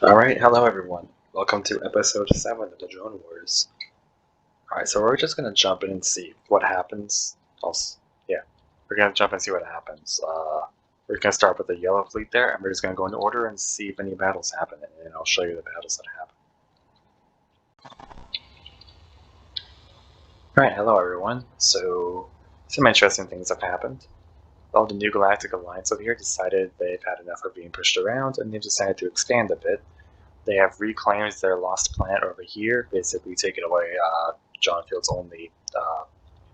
Alright, hello everyone. Welcome to episode 7 of the Drone Wars. Alright, so we're just gonna jump in and see what happens. We're gonna jump and see what happens. We're gonna start with the yellow fleet there, and we're just gonna go in order and see if any battles happen, and I'll show you the battles that happen. Alright, hello everyone. So, some interesting things have happened. Well, the New Galactic Alliance over here decided they've had enough of being pushed around, and they've decided to expand a bit. They have reclaimed their lost planet over here, basically taken away John Field's only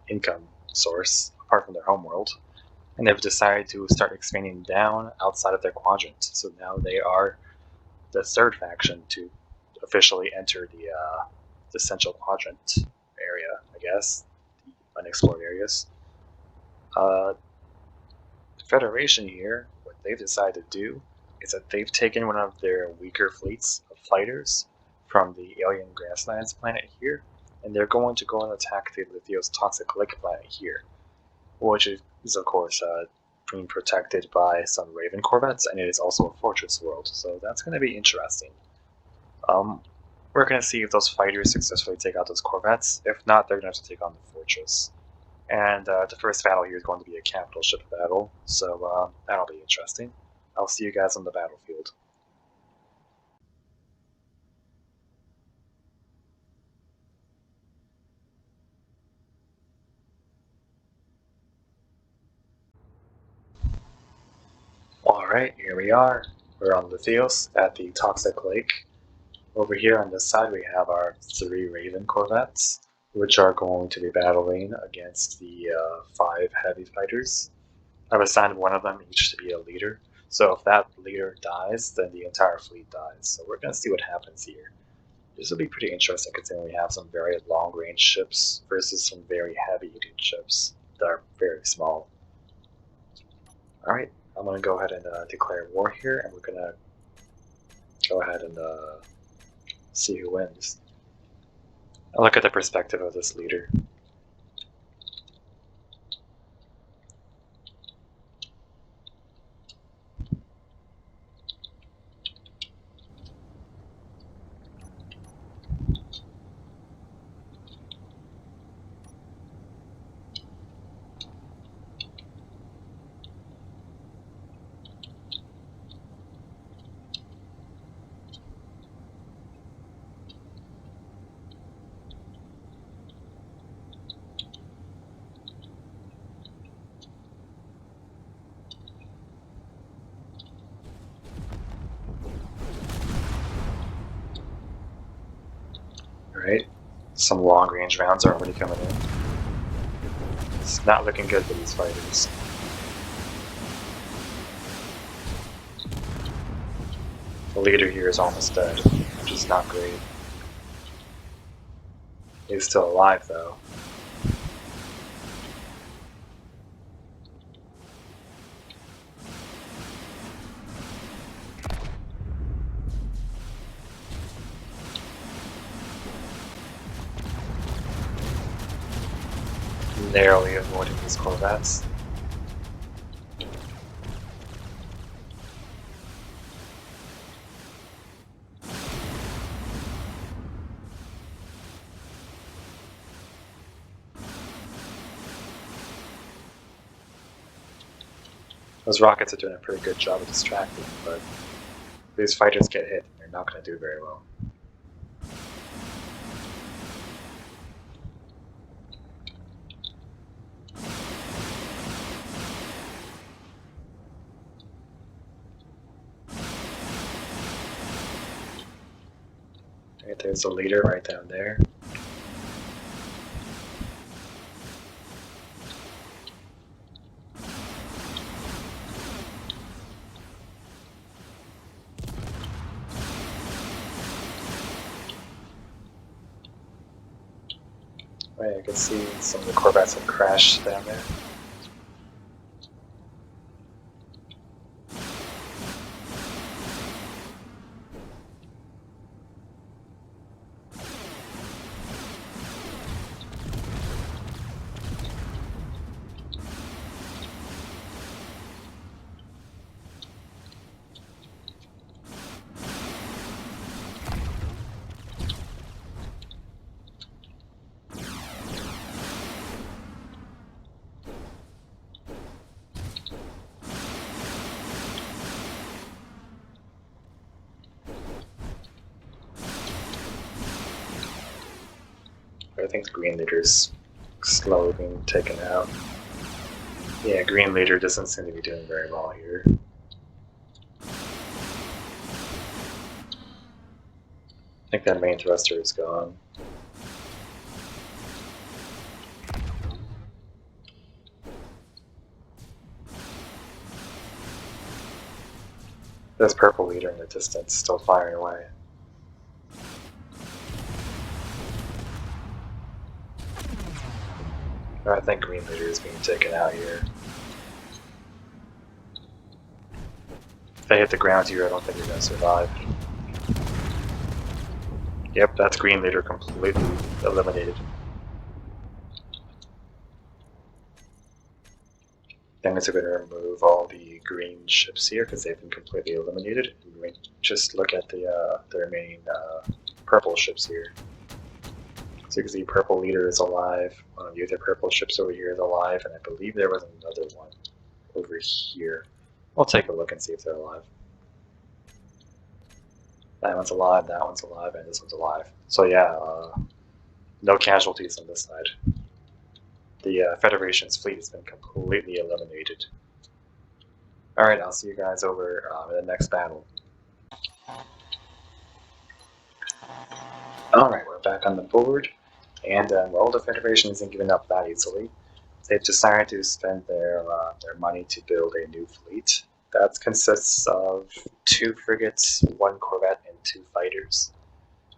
income source, apart from their homeworld. And they've decided to start expanding down outside of their quadrant. So now they are the third faction to officially enter the central quadrant area, I guess, the unexplored areas. The Federation here, what they've decided to do is that they've taken one of their weaker fleets of fighters from the alien grasslands planet here, and they're going to go and attack the Lithios toxic lake planet here, which is of course being protected by some Raven corvettes, and it is also a fortress world, so that's going to be interesting. We're going to see if those fighters successfully take out those corvettes. If not, they're going to have to take on the fortress. And the first battle here is going to be a capital ship battle, so that'll be interesting. I'll see you guys on the battlefield. Alright, here we are. We're on Lithios at the Toxic Lake. Over here on this side we have our 3 Raven corvettes, which are going to be battling against the 5 heavy fighters. I've assigned one of them each to be a leader, so if that leader dies, then the entire fleet dies. So we're going to see what happens here. This will be pretty interesting considering we have some very long-range ships versus some very heavy-hitting ships that are very small. Alright, I'm going to go ahead and declare war here, and we're going to go ahead and see who wins. I'll look at the perspective of this leader. Alright, some long-range rounds are already coming in. It's not looking good for these fighters. The leader here is almost dead, which is not great. He's still alive though. Narrowly avoiding these corvettes. Those rockets are doing a pretty good job of distracting, but if these fighters get hit, they're not going to do very well. Right, there's the leader right down there. Right, I can see some of the corvettes have crashed down there. I think the green leader's slowly being taken out. Yeah, green leader doesn't seem to be doing very well here. I think that main thruster is gone. There's purple leader in the distance, still firing away. I think green leader is being taken out here. If they hit the ground here, I don't think they're going to survive. Yep, that's green leader completely eliminated. Then it's going to remove all the green ships here because they've been completely eliminated. We just look at the remaining purple ships here. So you can see purple leader is alive. One of the other purple ships over here is alive, and I believe there was another one over here. We'll take a look and see if they're alive. That one's alive, that one's alive, and this one's alive. So yeah, no casualties on this side. The Federation's fleet has been completely eliminated. Alright, I'll see you guys over in the next battle. Alright, we're back on the board, and well, the Federation isn't giving up that easily. They've decided to spend their money to build a new fleet. That consists of 2 frigates, 1 corvette, and 2 fighters.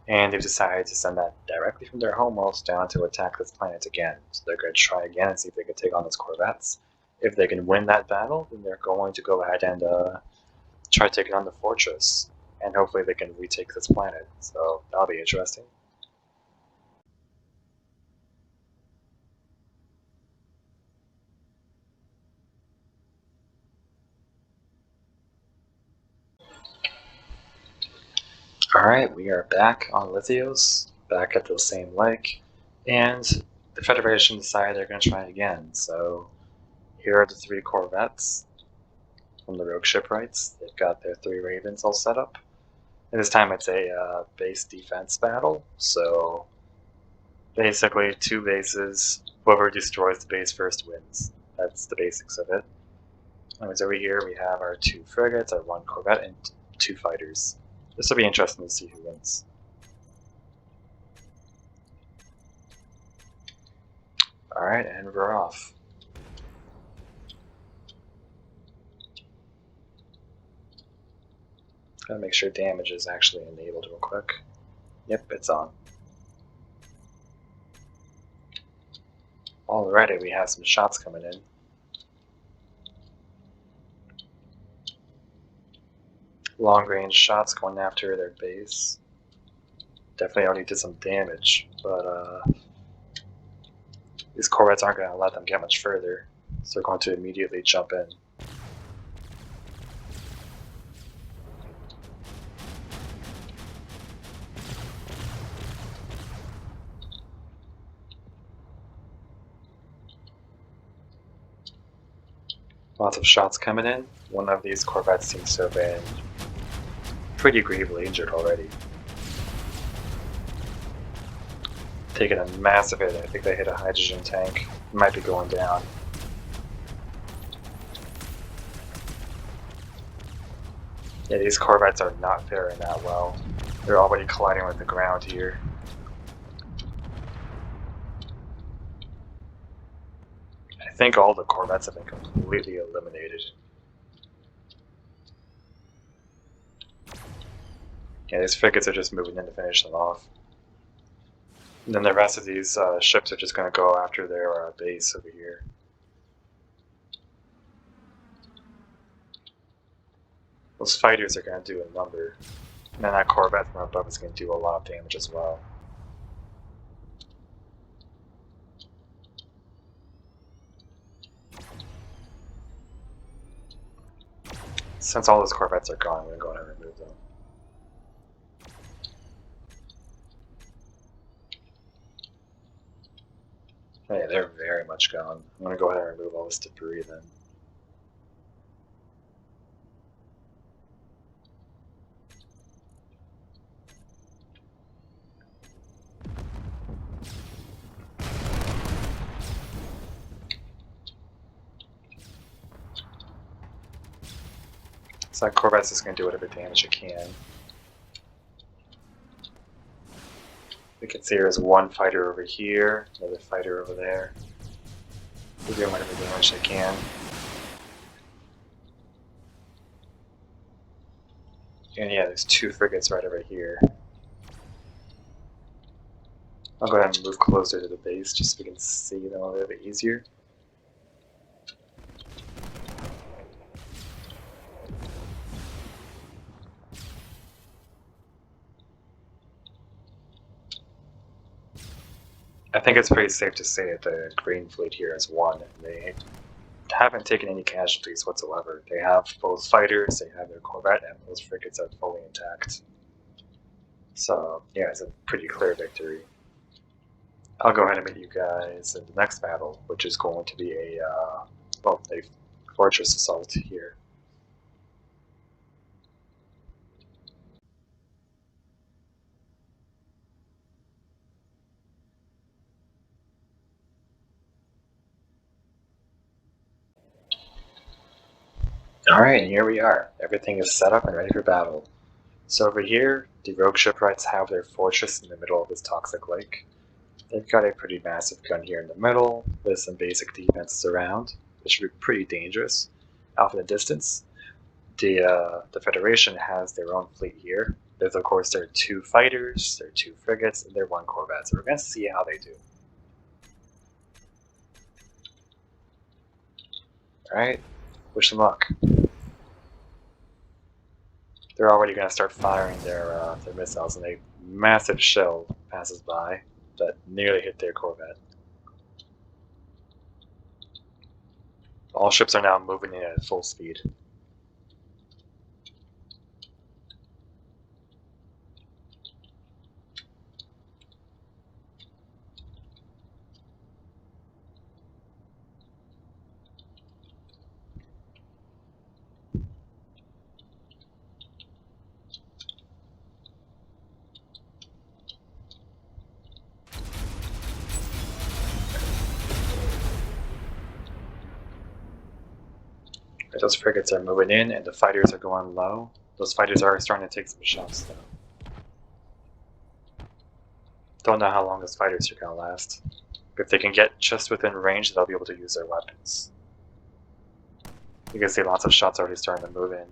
And they've decided to send that directly from their homeworlds down to attack this planet again. So they're going to try again and see if they can take on those corvettes. If they can win that battle, then they're going to go ahead and try taking on the fortress. And hopefully they can retake this planet. So that'll be interesting. Alright, we are back on Lithios, back at the same lake, and the Federation decided they're going to try again. So here are the 3 corvettes from the Rogue Shipwrights. They've got their 3 Ravens all set up. And this time it's a base defense battle, so basically 2 bases, whoever destroys the base first wins. That's the basics of it. Anyways, over here we have our 2 frigates, our 1 corvette, and 2 fighters. This will be interesting to see who wins. Alright, and we're off. Gotta make sure damage is actually enabled real quick. Yep, it's on. Alrighty, we have some shots coming in. Long-range shots going after their base. Definitely already did some damage, but these corvettes aren't going to let them get much further, so they're going to immediately jump in. Lots of shots coming in. One of these corvettes seems to have been pretty gravely injured already. Taking a massive hit. I think they hit a hydrogen tank. It might be going down. Yeah, these corvettes are not faring that well. They're already colliding with the ground here. I think all the corvettes have been completely eliminated. Yeah, these frigates are just moving in to finish them off. And then the rest of these ships are just going to go after their base over here. Those fighters are going to do a number. And then that corvette from above is going to do a lot of damage as well. Since all those corvettes are gone, I'm going to go ahead and remove them. Oh yeah, they're very much gone. I'm going to go ahead and remove all this debris then. So that corvette's just going to do whatever damage it can. We can see there's one fighter over here, another fighter over there. They're doing whatever damage they can. And yeah, there's two frigates right over here. I'll go ahead and move closer to the base just so we can see them a little bit easier. I think it's pretty safe to say that the Green Fleet here has won. They haven't taken any casualties whatsoever. They have both fighters, they have their corvette, and those frigates are fully intact. So yeah, it's a pretty clear victory. I'll go ahead and meet you guys in the next battle, which is going to be a fortress assault here. Alright, and here we are. Everything is set up and ready for battle. So over here, the Rogue Shipwrights have their fortress in the middle of this toxic lake. They've got a pretty massive gun here in the middle, with some basic defenses around, which should be pretty dangerous. Off in the distance, the Federation has their own fleet here. There's of course their two fighters, their two frigates, and their one corvette. So we're going to see how they do. Alright, wish them luck. They're already going to start firing their missiles, and a massive shell passes by that nearly hit their corvette. All ships are now moving in at full speed. Those frigates are moving in, and the fighters are going low. Those fighters are starting to take some shots, though. Don't know how long those fighters are going to last. If they can get just within range, they'll be able to use their weapons. You can see lots of shots already starting to move in.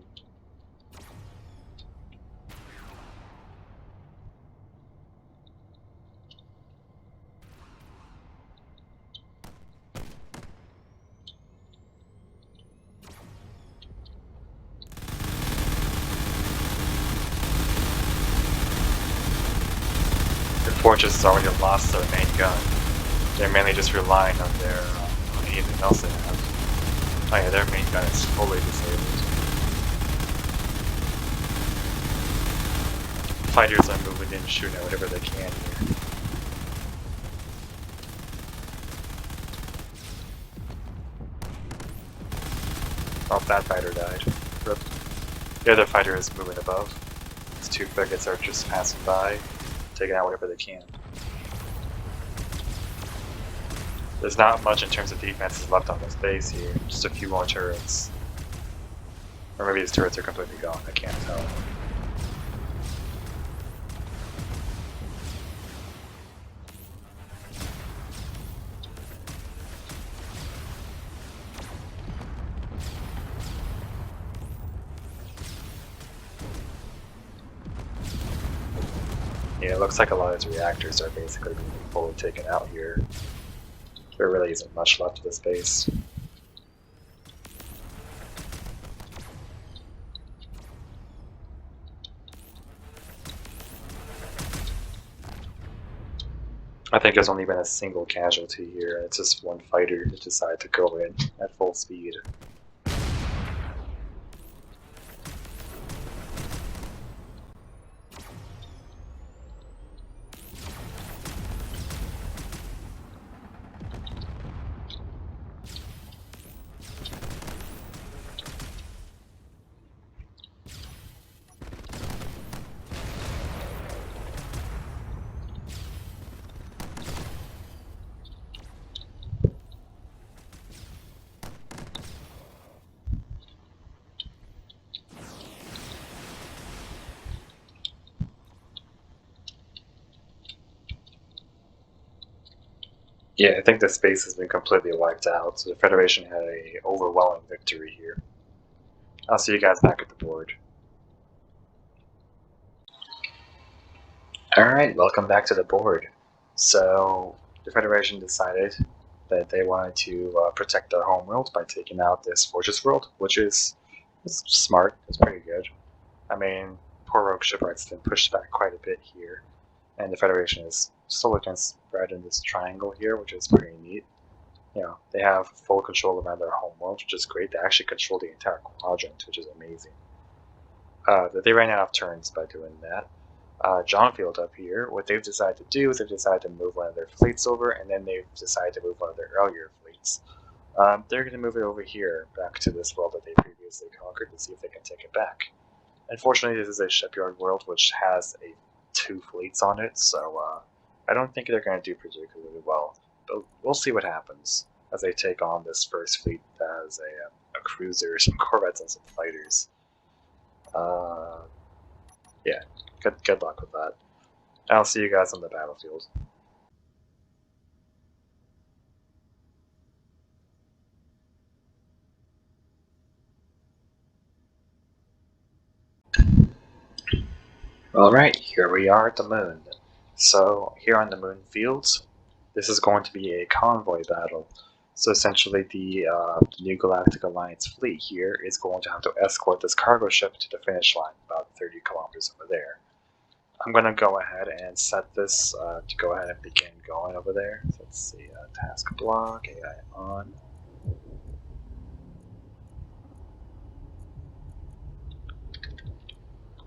Fortress has already lost their main gun. They're mainly just relying on their on anything else they have. Oh yeah, their main gun is fully disabled. Fighters are moving in, shooting at whatever they can here. Oh, that fighter died. Rip. The other fighter is moving above. These two frigates are just passing by, taking out whatever they can. There's not much in terms of defenses left on this base here, just a few more turrets. Or maybe these turrets are completely gone, I can't tell. Yeah, it looks like a lot of these reactors are basically being fully taken out here. There really isn't much left of this base. I think there's only been a single casualty here, and it's just one fighter who decided to go in at full speed. Yeah, I think the space has been completely wiped out, so the Federation had a overwhelming victory here. I'll see you guys back at the board. Alright, welcome back to the board. So, the Federation decided that they wanted to protect their homeworld by taking out this fortress world, which is smart, it's pretty good. I mean, poor Rogue Shipwrights have been pushed back quite a bit here, and the Federation is still against spread in this triangle here, which is pretty neat. You know, they have full control around their homeworld, which is great. They actually control the entire quadrant, which is amazing. They ran out of turns by doing that. Johnfield up here, what they've decided to do is they've decided to move one of their fleets over, and then they've decided to move one of their earlier fleets. They're going to move it over here, back to this world that they previously conquered, to see if they can take it back. Unfortunately, this is a shipyard world which has two fleets on it, so I don't think they're going to do particularly well. But we'll see what happens as they take on this first fleet that has a cruiser, some corvettes, and some fighters. Yeah, good luck with that. I'll see you guys on the battlefield. Alright, here we are at the moon. So, here on the moon fields, this is going to be a convoy battle. So essentially the New Galactic Alliance fleet here is going to have to escort this cargo ship to the finish line, about 30 kilometers over there. I'm going to go ahead and set this to go ahead and begin going over there. So let's see, task block, AI on.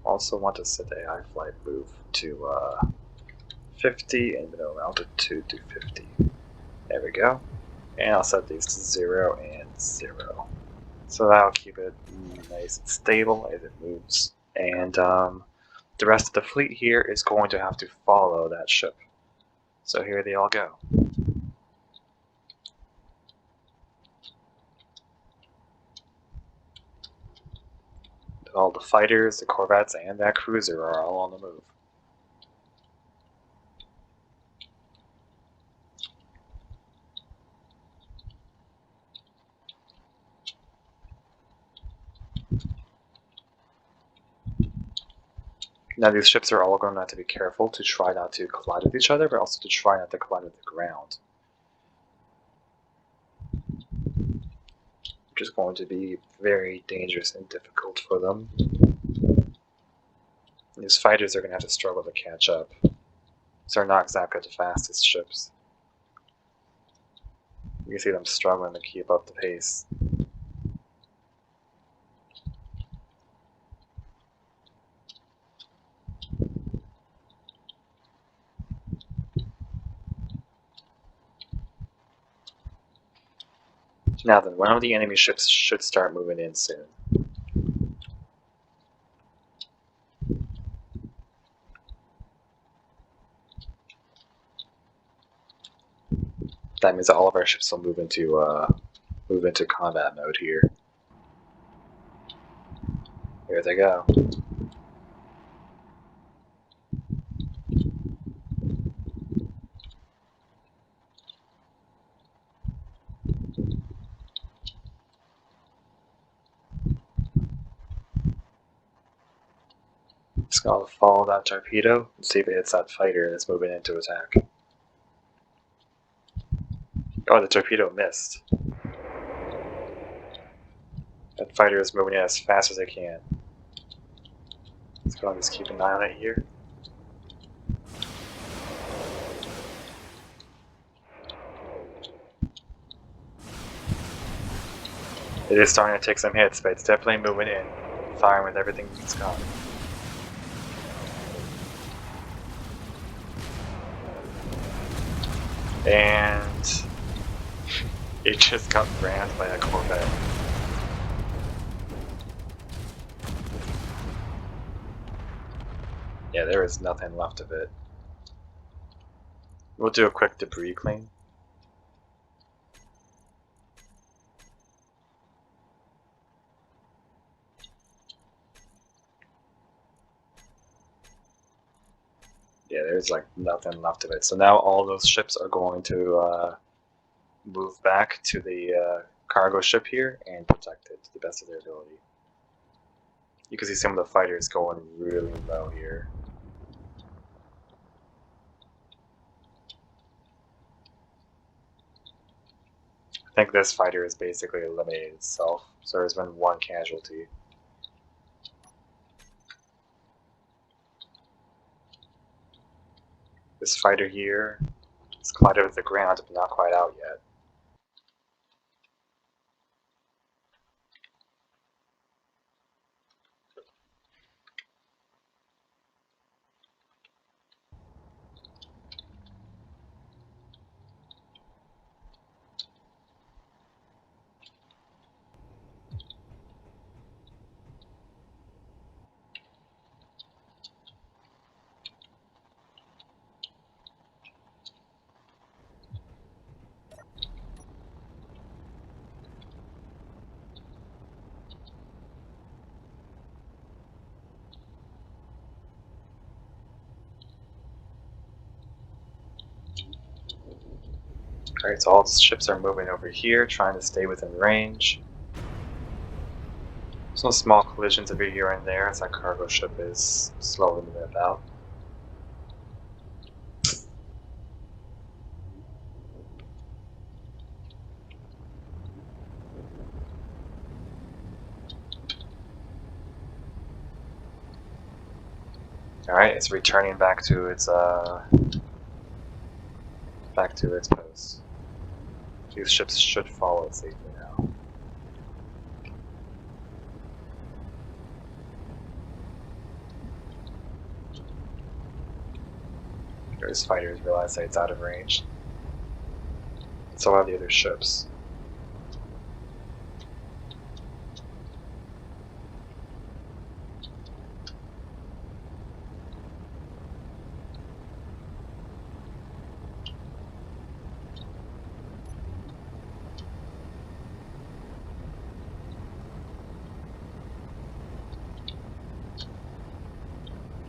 Also want to set AI flight move to 50 and minimum altitude to 50. There we go. And I'll set these to 0 and 0. So that'll keep it nice and stable as it moves. And the rest of the fleet here is going to have to follow that ship. So here they all go. All the fighters, the corvettes, and that cruiser are all on the move. Now these ships are all going to have to be careful to try not to collide with each other, but also to try not to collide with the ground. Which is going to be very dangerous and difficult for them. These fighters are going to have to struggle to catch up. So they're not exactly the fastest ships. You can see them struggling to keep up the pace. Now then, one of the enemy ships should start moving in soon. That means that all of our ships will move into combat mode here. Here they go. Just gonna follow that torpedo and see if it hits that fighter that's moving into attack. Oh, the torpedo missed. That fighter is moving in as fast as it can. Let's go and just keep an eye on it here. It is starting to take some hits, but it's definitely moving in, firing with everything it's got. And it just got rammed by a corvette. Yeah, there is nothing left of it. We'll do a quick debris clean. Yeah, there's like nothing left of it. So now all those ships are going to move back to the cargo ship here and protect it to the best of their ability. You can see some of the fighters going really low here. I think this fighter has basically eliminated itself, so there's been one casualty. This fighter here is collided with the ground, but not quite out yet. Alright, so all the ships are moving over here, trying to stay within range. Some small collisions over here and there as that cargo ship is slowly moving about. Alright, it's returning back to its post. These ships should follow it safely now. Those fighters realize that it's out of range. So are the other ships.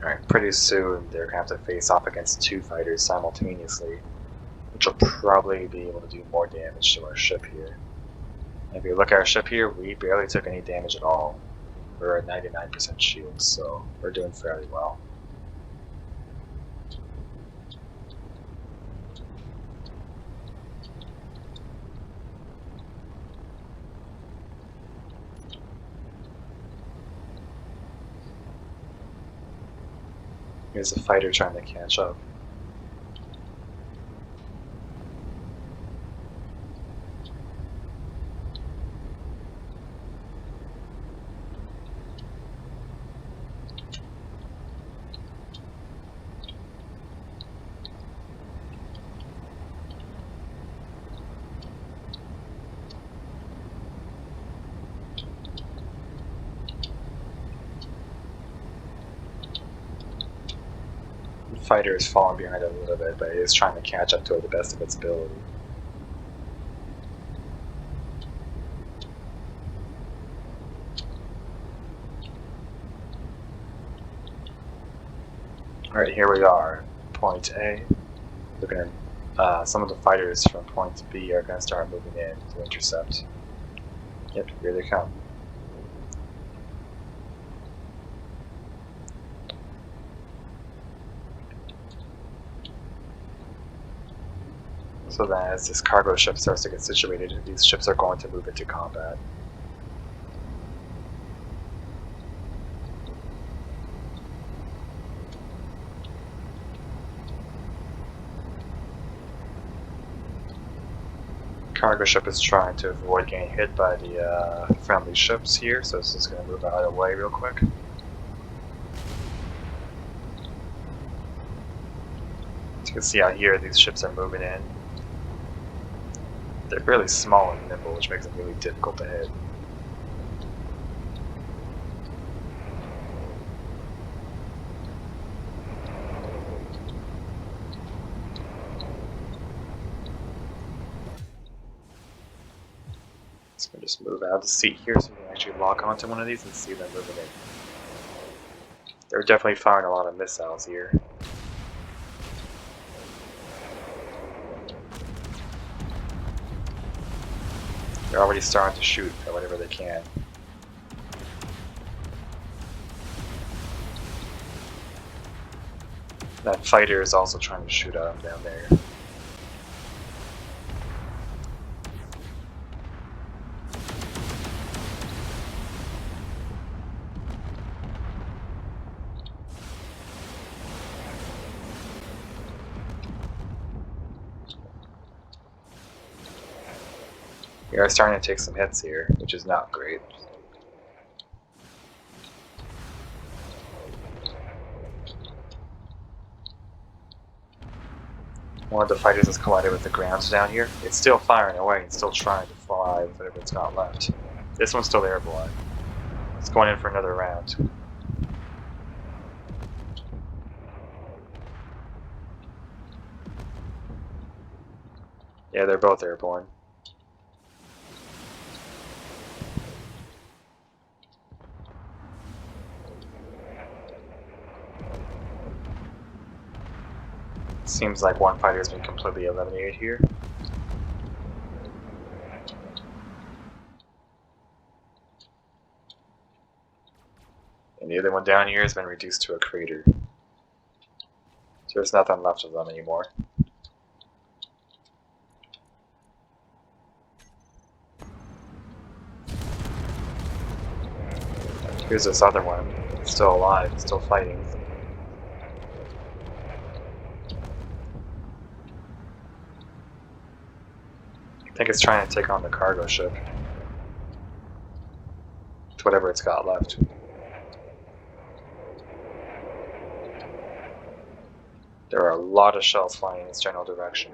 Alright, pretty soon they're going to have to face off against two fighters simultaneously, which will probably be able to do more damage to our ship here. And if you look at our ship here, we barely took any damage at all. We're at 99% shields, so we're doing fairly well. Here's a fighter trying to catch up. Fighter is falling behind a little bit, but it is trying to catch up to it the best of its ability. Alright, here we are, point A. Looking at some of the fighters from point B are going to start moving in to intercept. Yep, here they come. So then as this cargo ship starts to get situated, these ships are going to move into combat. Cargo ship is trying to avoid getting hit by the friendly ships here, so it's just going to move out of the way real quick. As you can see out here, these ships are moving in. They're fairly small and nimble, which makes them really difficult to hit. So I'm going to just move out of the seat here so we can actually lock onto one of these and see them moving in. They're definitely firing a lot of missiles here. They're already starting to shoot at whatever they can. That fighter is also trying to shoot at them down there. We are starting to take some hits here, which is not great. One of the fighters has collided with the ground down here. It's still firing away and still trying to fly with whatever it's got left. This one's still airborne. It's going in for another round. Yeah, they're both airborne. Seems like one fighter has been completely eliminated here. And the other one down here has been reduced to a crater. So there's nothing left of them anymore. Here's this other one. It's still alive, it's still fighting. I think it's trying to take on the cargo ship. It's whatever it's got left. There are a lot of shells flying in its general direction.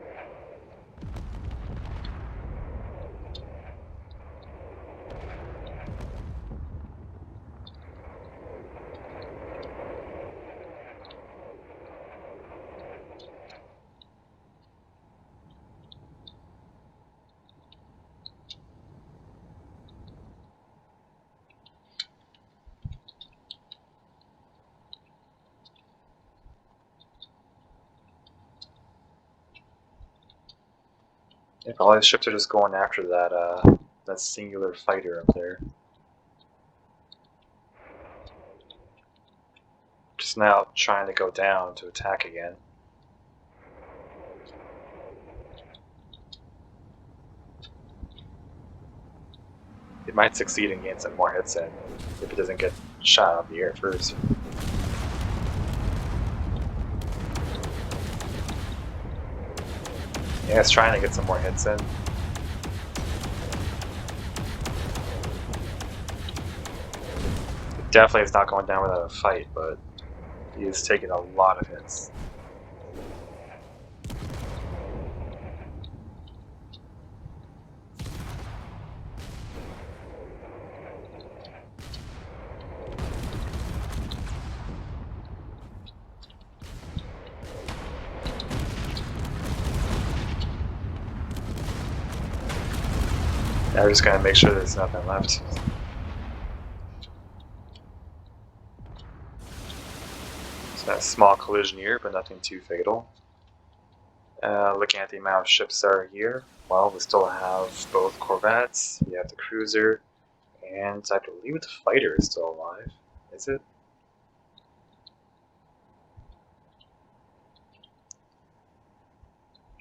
If all these ships are just going after that singular fighter up there. Just now trying to go down to attack again. It might succeed in getting some more hits in if it doesn't get shot out of the air first. Yeah, it's trying to get some more hits in. It definitely is not going down without a fight, but he is taking a lot of hits. Now we're just going to make sure there's nothing left. So a small collision here, but nothing too fatal. Looking at the amount of ships that are here, well, we still have both corvettes, we have the cruiser, and I believe the fighter is still alive. Is it?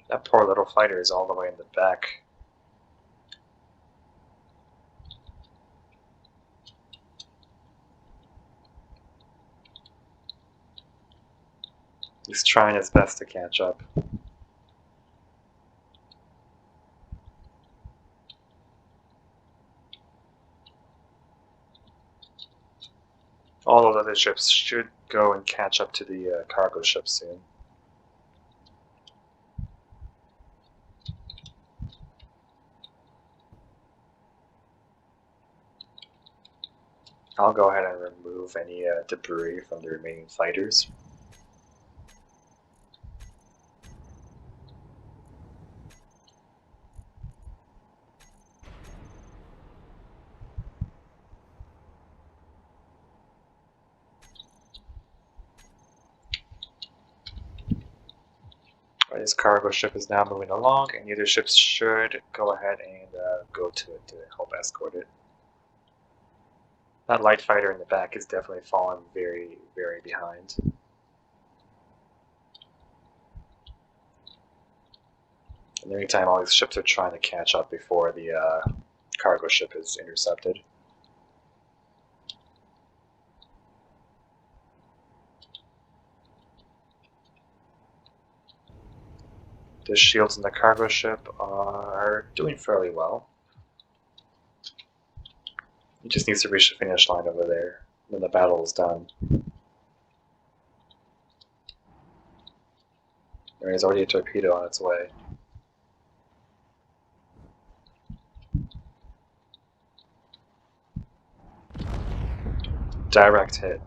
That poor little fighter is all the way in the back. He's trying his best to catch up. All of the other ships should go and catch up to the cargo ship soon. I'll go ahead and remove any debris from the remaining fighters. His cargo ship is now moving along, and the other ships should go ahead and go to it to help escort it. That light fighter in the back is definitely falling very, very behind. In the meantime, all these ships are trying to catch up before the cargo ship is intercepted. The shields in the cargo ship are doing fairly well. It just needs to reach the finish line over there, then the battle is done. There is already a torpedo on its way. Direct hit.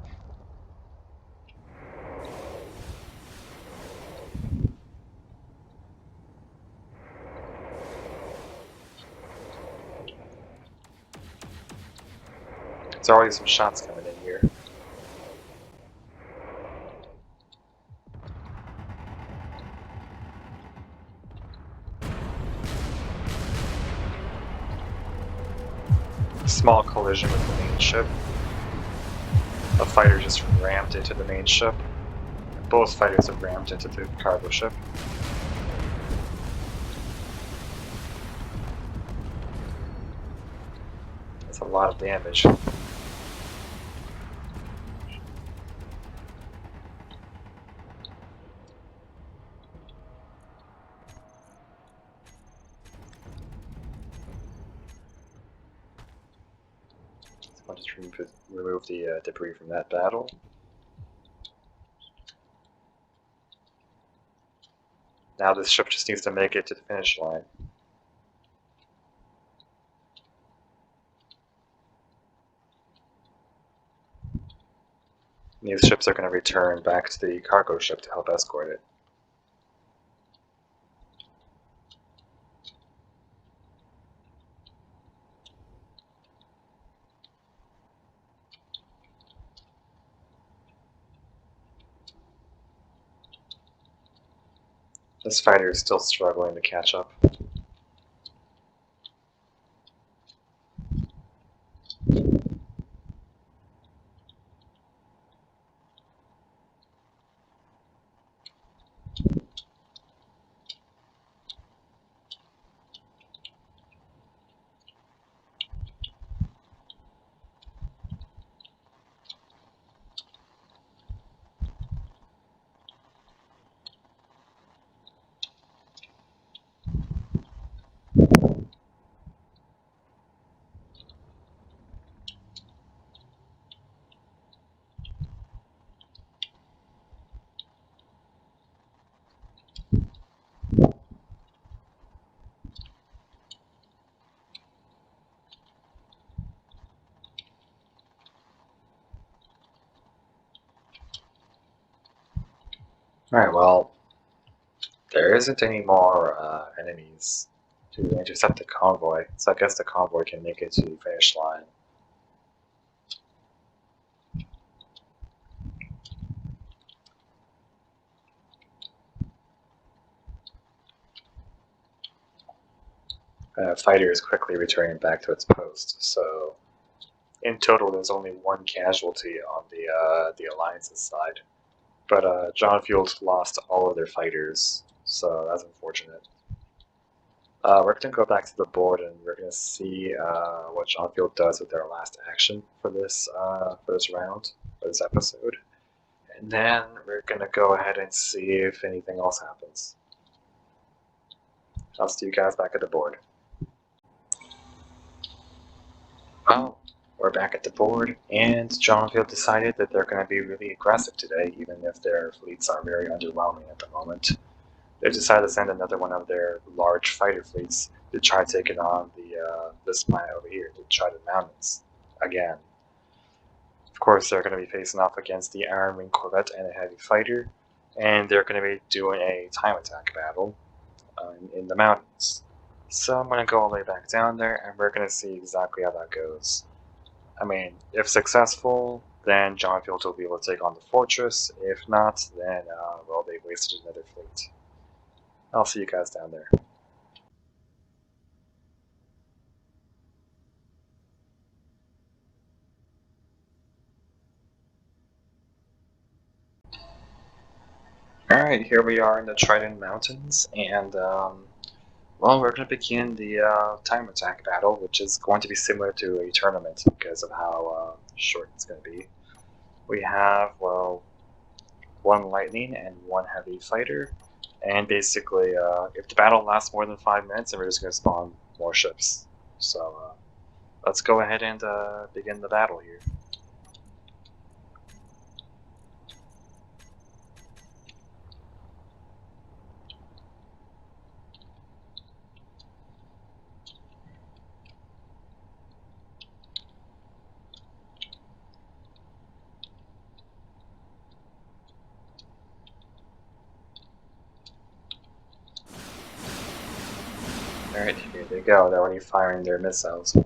There's already some shots coming in here. Small collision with the main ship. A fighter just rammed into the main ship. Both fighters have rammed into the cargo ship. That's a lot of damage. I'll just remove the debris from that battle. Now this ship just needs to make it to the finish line. And these ships are going to return back to the cargo ship to help escort it. This fighter is still struggling to catch up. Alright, well, there isn't any more enemies to intercept the convoy, so I guess the convoy can make it to the finish line. Fighter is quickly returning back to its post, so in total there's only one casualty on the Alliance's side. But John Field lost all of their fighters, so that's unfortunate. We're going to go back to the board and we're going to see what John Field does with their last action for this round, for this episode. And then we're going to go ahead and see if anything else happens. I'll see you guys back at the board. Well, we're back at the board, and John Field decided that they're going to be really aggressive today, even if their fleets are very underwhelming at the moment. They decided to send another one of their large fighter fleets to try taking on this planet over here, to try the mountains again. Of course, they're going to be facing off against the Iron Wing corvette and a heavy fighter, and they're going to be doing a time attack battle in the mountains. So I'm going to go all the way back down there, and we're going to see exactly how that goes. I mean, if successful, then John Field will be able to take on the fortress. If not, then, well, they wasted another fleet. I'll see you guys down there. Alright, here we are in the Trident Mountains, and well, we're going to begin the time attack battle, which is going to be similar to a tournament because of how short it's going to be. We have, well, one lightning and one heavy fighter, and basically, if the battle lasts more than 5 minutes, then we're just going to spawn more ships. So, let's go ahead and begin the battle here. Alright, here they go. They're already firing their missiles.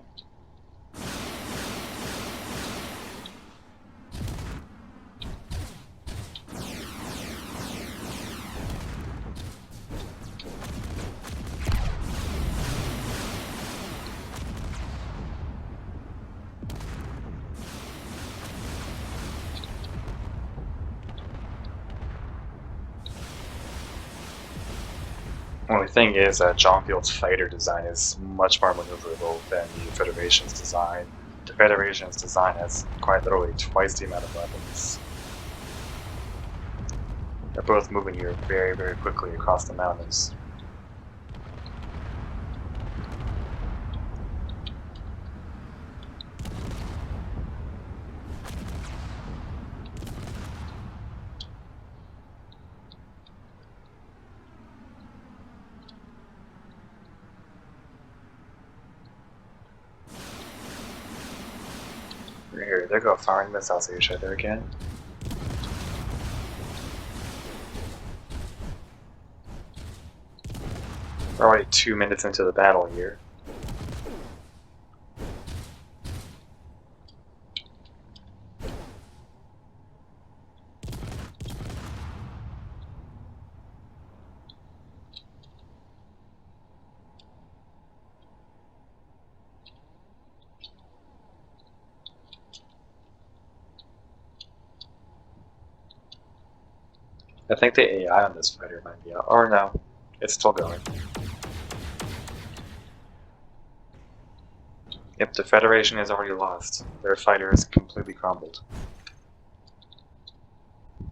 Only thing is that John Field's fighter design is much more maneuverable than the Federation's design. The Federation's design has quite literally twice the amount of weapons. They're both moving here very, very quickly across the mountains. Here, they go firing missiles at each other again. We're already 2 minutes into the battle here. I think the AI on this fighter might be out. Or no, it's still going. Yep, the Federation has already lost. Their fighter is completely crumbled.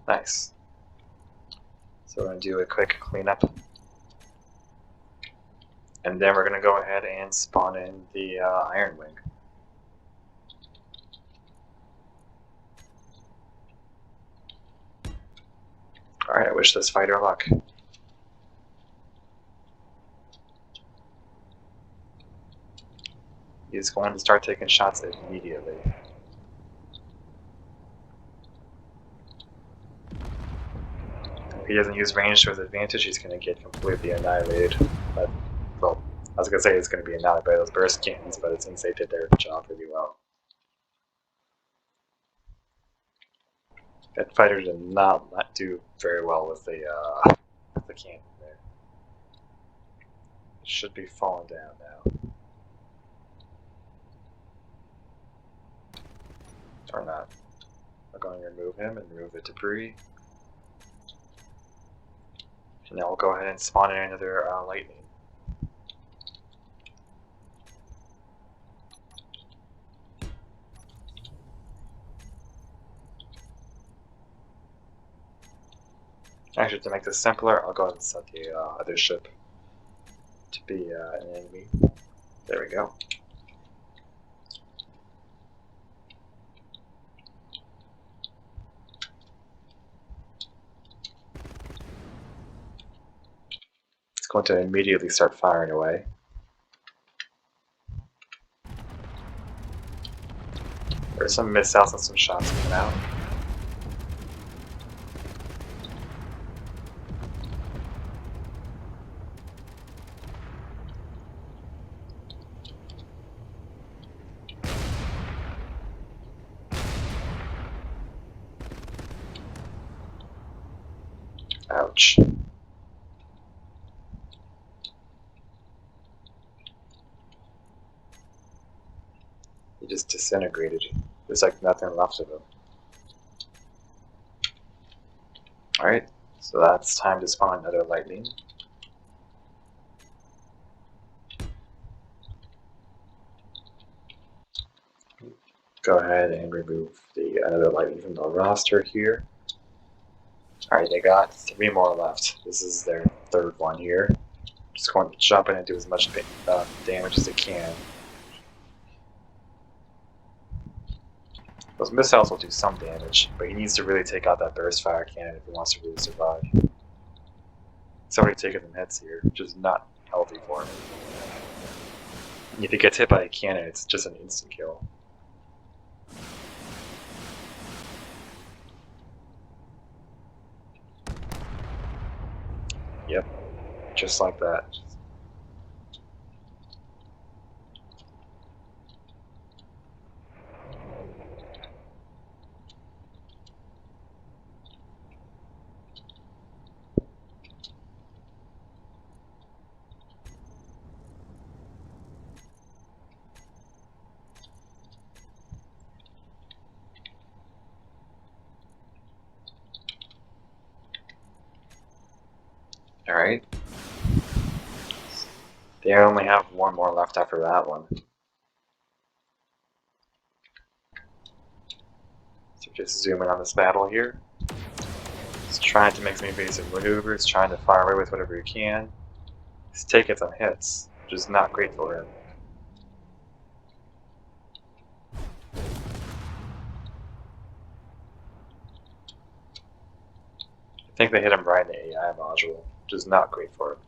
Nice. So we're going to do a quick cleanup. And then we're going to go ahead and spawn in the Iron Wing. Alright, I wish this fighter luck. He's going to start taking shots immediately. If he doesn't use range to his advantage, he's going to get completely annihilated. But, well, I was going to say he's going to be annihilated by those burst cannons, but it seems they did their job pretty well. That fighter did not do very well with the cannon there. It should be falling down now. Or not. We're going to remove him and remove the debris. And now we'll go ahead and spawn in another lightning. Actually, to make this simpler, I'll go ahead and set the other ship to be an enemy. There we go. It's going to immediately start firing away. There's some missiles and some shots coming out. Ouch. He just disintegrated. There's like nothing left of him. Alright, so that's time to spawn another lightning. Go ahead and remove the another lightning from the roster here. Alright, they got 3 more left. This is their 3rd one here. Just going to jump in and do as much damage as they can. Those missiles will do some damage, but he needs to really take out that burst fire cannon if he wants to really survive. He's already taken some hits here, which is not healthy for him. If he gets hit by a cannon, it's just an instant kill. Yep, just like that. Alright. They only have 1 more left after that one. So just zoom in on this battle here. He's trying to make some evasive maneuvers, trying to fire away with whatever he can. He's taking some hits, which is not great for him. I think they hit him right in the AI module, which is not great for him.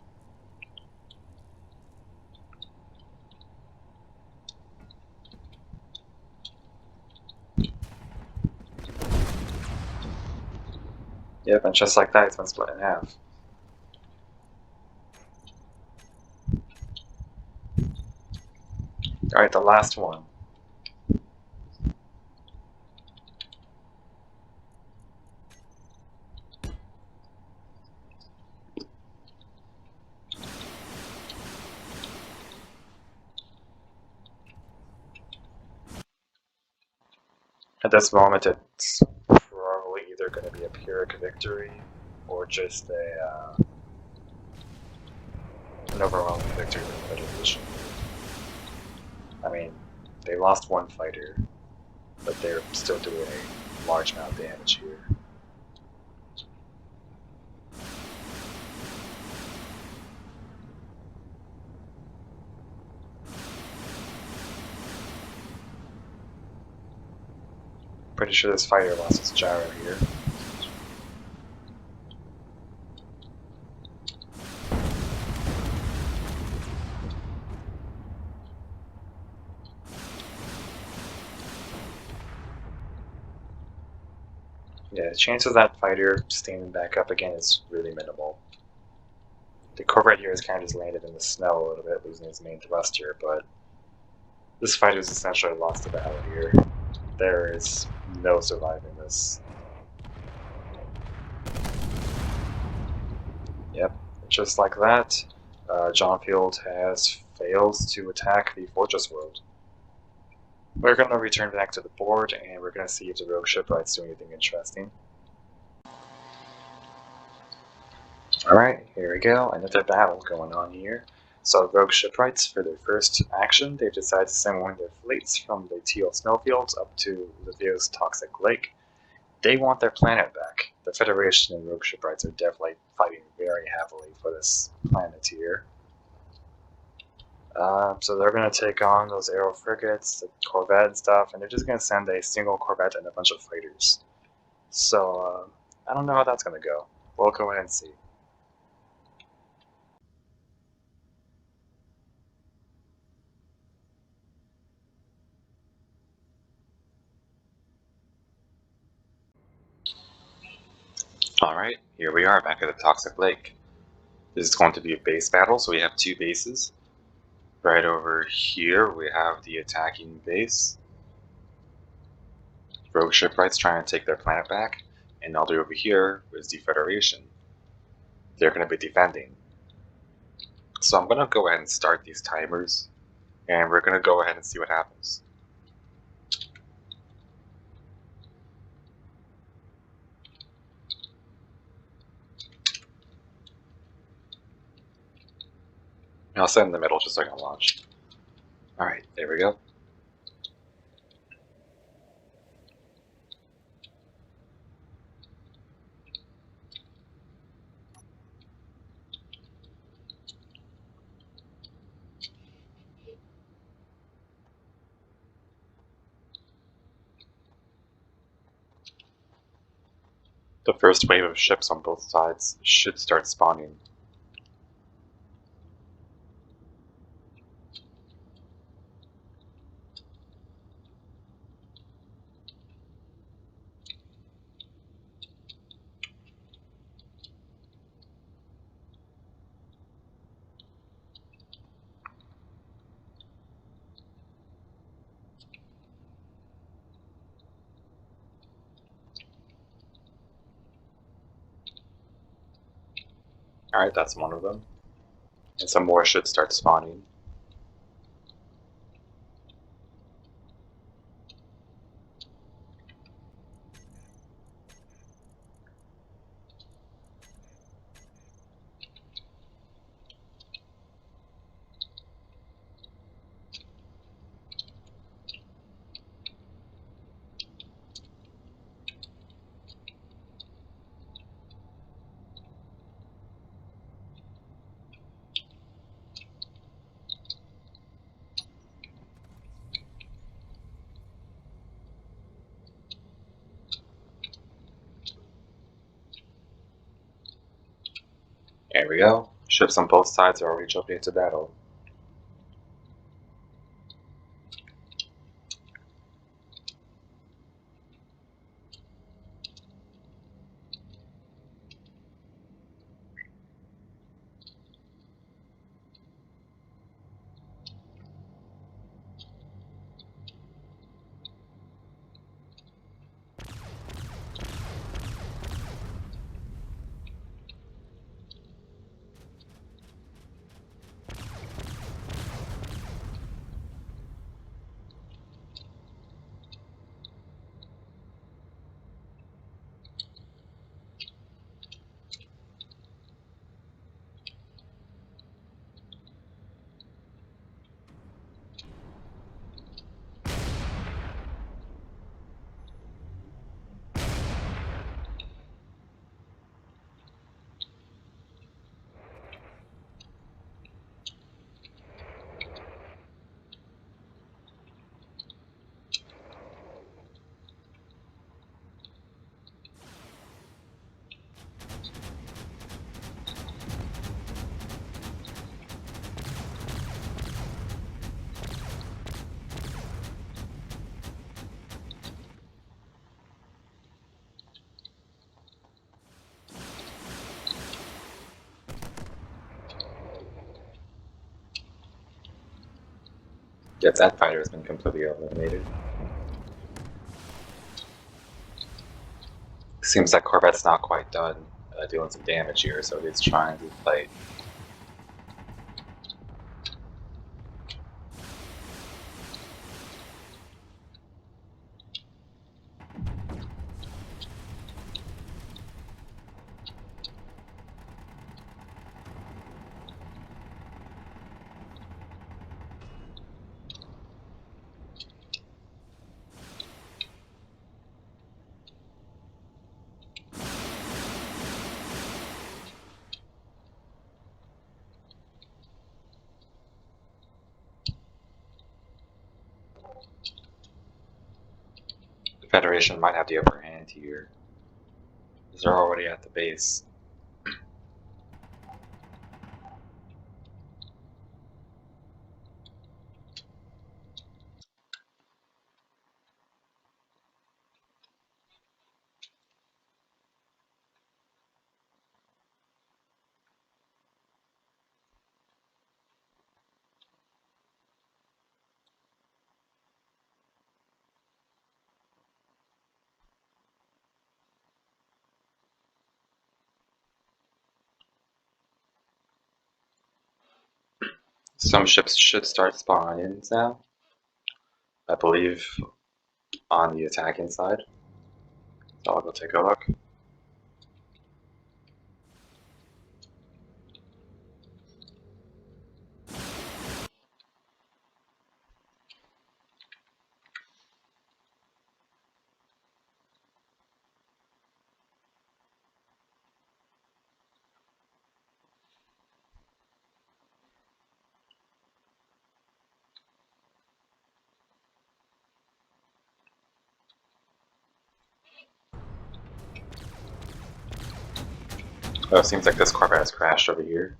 Yep, and just like that, it's been split in half. Alright, the last one. At this moment, it's probably either going to be a Pyrrhic victory or just an overwhelming victory for the Federation. I mean, they lost 1 fighter, but they're still doing a large amount of damage here. Pretty sure this fighter lost his gyro here. Yeah, the chance of that fighter standing back up again is really minimal. The Corvette here has kind of just landed in the snow a little bit, losing its main thruster, but this fighter's essentially lost the battle here. There is no surviving this. Yep, just like that, Johnfield has failed to attack the Fortress World. We're going to return back to the board, and we're going to see if the Rogue Shipwrights do anything interesting. Alright, here we go, another battle going on here. So Rogue Shipwrights, for their first action, they've decided to send one of their fleets from the Teal Snowfields up to Livio's Toxic Lake. They want their planet back. The Federation and Rogue Shipwrights are definitely fighting very heavily for this planet here. So they're going to take on those aero frigates, the Corvette and stuff, and they're just going to send a single Corvette and a bunch of fighters. So I don't know how that's going to go. We'll go ahead and see. Alright, here we are back at the Toxic Lake. This is going to be a base battle, so we have 2 bases. Right over here we have the attacking base. Rogue Shipwrights trying to take their planet back, and all the way over here is the Federation. They're going to be defending. So I'm going to go ahead and start these timers, and we're going to go ahead and see what happens. I'll set in the middle just so I can launch. Alright, there we go. The first wave of ships on both sides should start spawning. Alright, that's one of them. And some more should start spawning. There we go. Ships on both sides are already jumping into battle. Yep, that fighter has been completely eliminated. Seems like Corvette's not quite done doing some damage here, so he's trying to fight. The Federation might have the upper hand here, because they're already at the base. Some ships should start spawning now, I believe, on the attacking side. So I'll go take a look. Oh, it seems like this Corvette has crashed over here.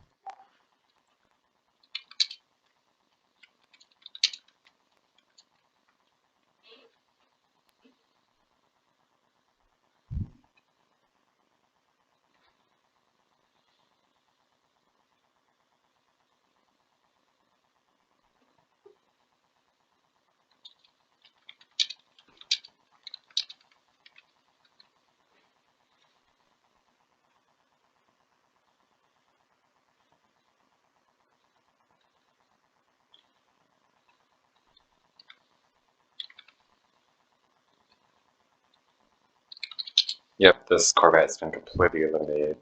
Yep, this Corvette's been completely eliminated.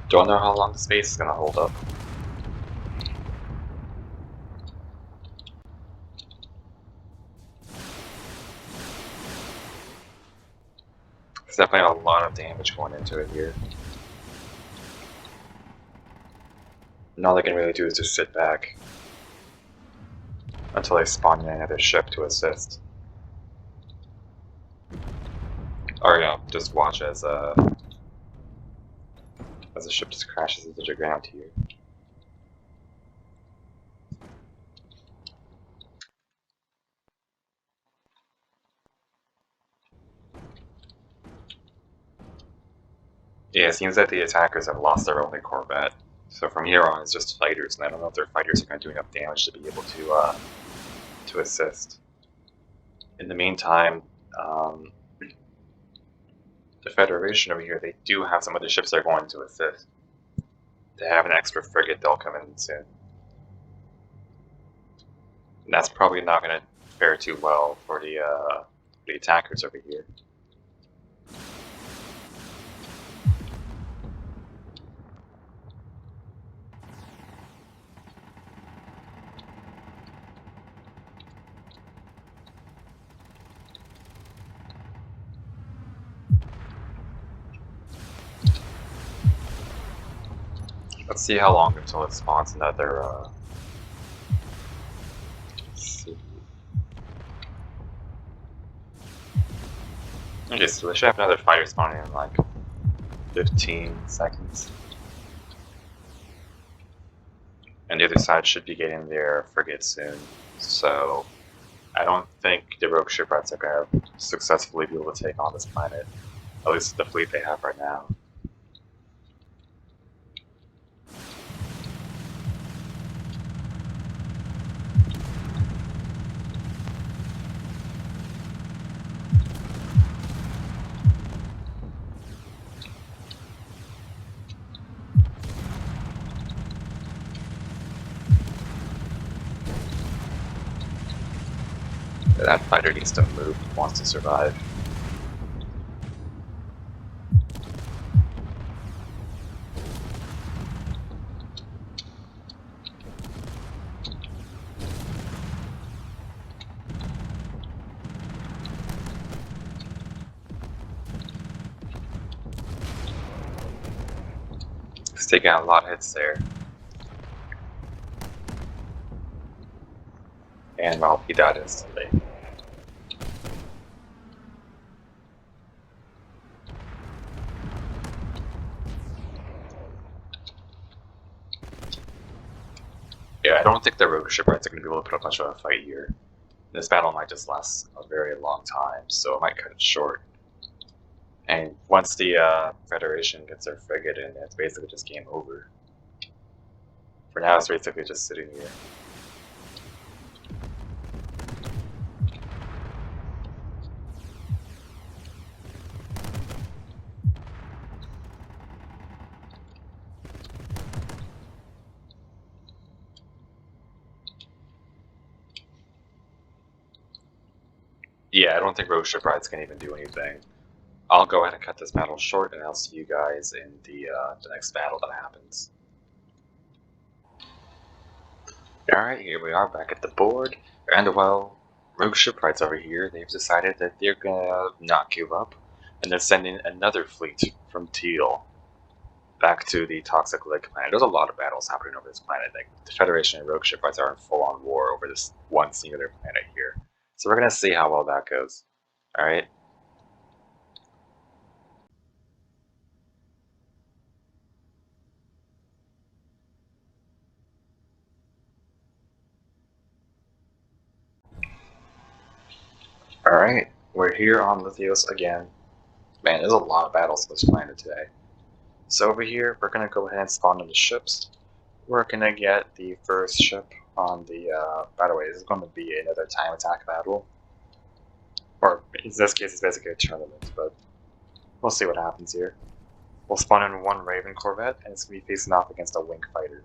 Don't know how long the space is going to hold up. There's definitely a lot of damage going into it here. And all they can really do is just sit back until they spawn in another ship to assist. Or, you know, just watch as the ship just crashes into the ground here. Yeah, it seems that the attackers have lost their only Corvette. So from here on, it's just fighters, and I don't know if their fighters are going to do enough damage to be able to assist. In the meantime, the Federation over here, they do have some other ships that are going to assist. They have an extra frigate they'll come in soon. And that's probably not going to fare too well for the attackers over here. Let's see how long until it spawns another. Let's see. Okay, so they should have another fighter spawning in like 15 seconds. And the other side should be getting their frigate soon. So I don't think the Rogue Shipwrights are going to successfully be able to take on this planet. At least the fleet they have right now. That fighter needs to move if he wants to survive. He's taking a lot of hits there. And well, he died instantly. Yeah, I don't think the Rogue Shipwrights are going to be able to put up much of a fight here. This battle might just last a very long time, so it might cut it short. And once the Federation gets their frigate in, it's basically just game over. For now, it's basically just sitting here. Yeah, I don't think Rogue Shipwrights can even do anything. I'll go ahead and cut this battle short, and I'll see you guys in the next battle that happens. Alright, here we are back at the board, and well, Rogue Shipwrights over here, they've decided that they're gonna not give up, and they're sending another fleet from Teal back to the Toxic Lake planet. There's a lot of battles happening over this planet. Like, the Federation and Rogue Shipwrights are in full-on war over this one singular planet here. So we're gonna see how well that goes. Alright? Alright, we're here on Lithios again. Man, there's a lot of battles on this planet today. So over here, we're going to go ahead and spawn in the ships. We're going to get the first ship on the, by the way, this is going to be another time attack battle. Or, in this case, it's basically a tournament, but we'll see what happens here. We'll spawn in one Raven Corvette, and it's going to be facing off against a Wing Fighter.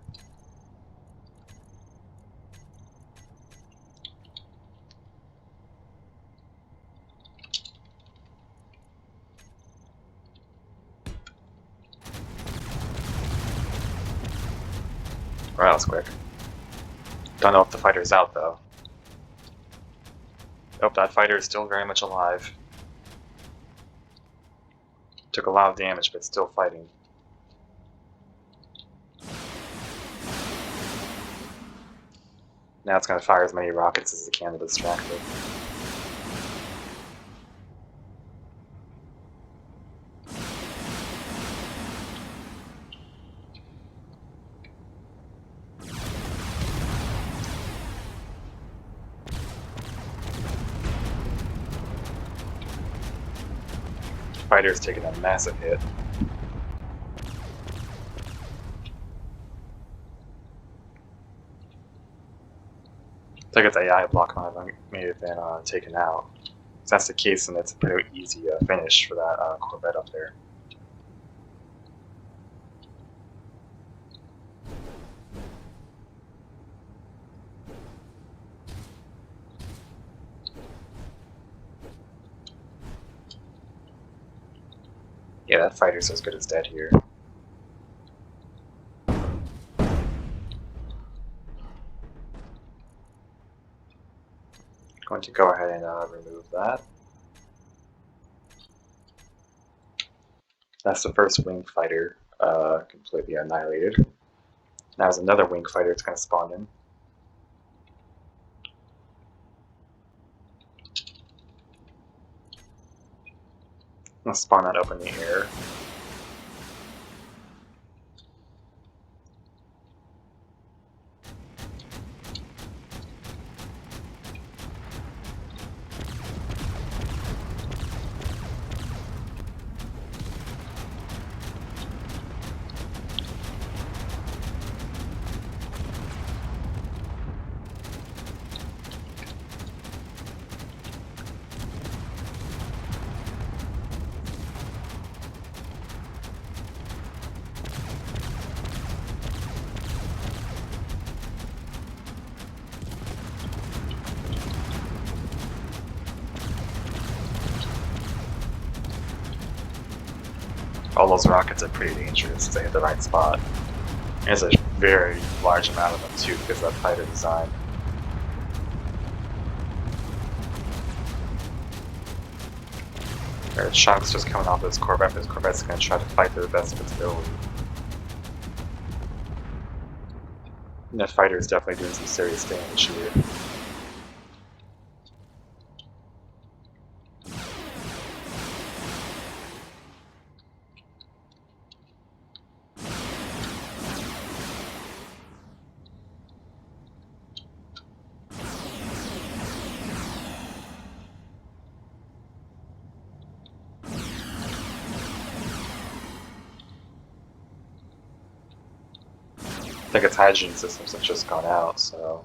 Well, that was quick. Don't know if the fighter's out, though. Nope, that fighter is still very much alive. Took a lot of damage, but still fighting. Now it's going to fire as many rockets as it can to distract it. Fighter's taking a massive hit. I think its AI block might have made it been taken out. If that's the case, then it's a pretty easy finish for that Corvette up there. Yeah, that fighter's as good as dead here. Going to go ahead and remove that. That's the first wing fighter completely annihilated. Now there's another wing fighter that's going to spawn in. Let's spawn that up in the air. All those rockets are pretty dangerous if they hit the right spot. There's a very large amount of them too because of that fighter design. There's chunks just coming off this Corvette. This Corvette's going to try to fight to the best of its ability. And that fighter is definitely doing some serious damage here. I think its hydrogen systems have just gone out, so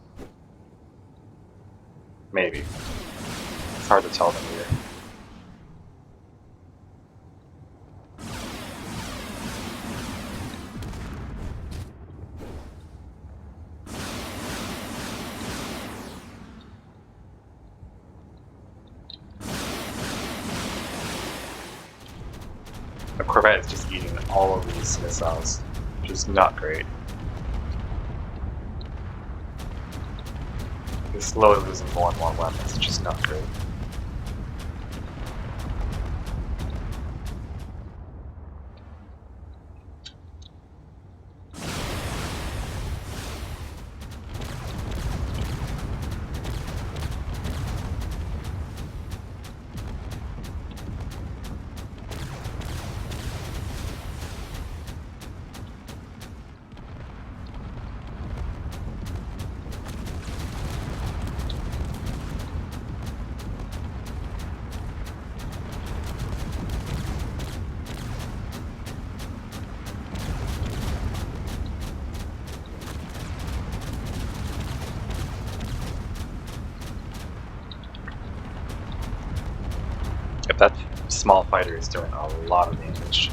maybe. It's hard to tell them here. The Corvette is just eating all of these missiles, which is not great. They're slowly losing more and more weapons, which is not great. If that small fighter is doing a lot of damage.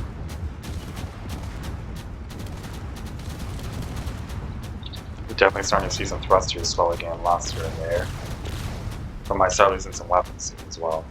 We're definitely starting to see some thrusters swell again, lost here and there. But I start losing some weapons soon as well.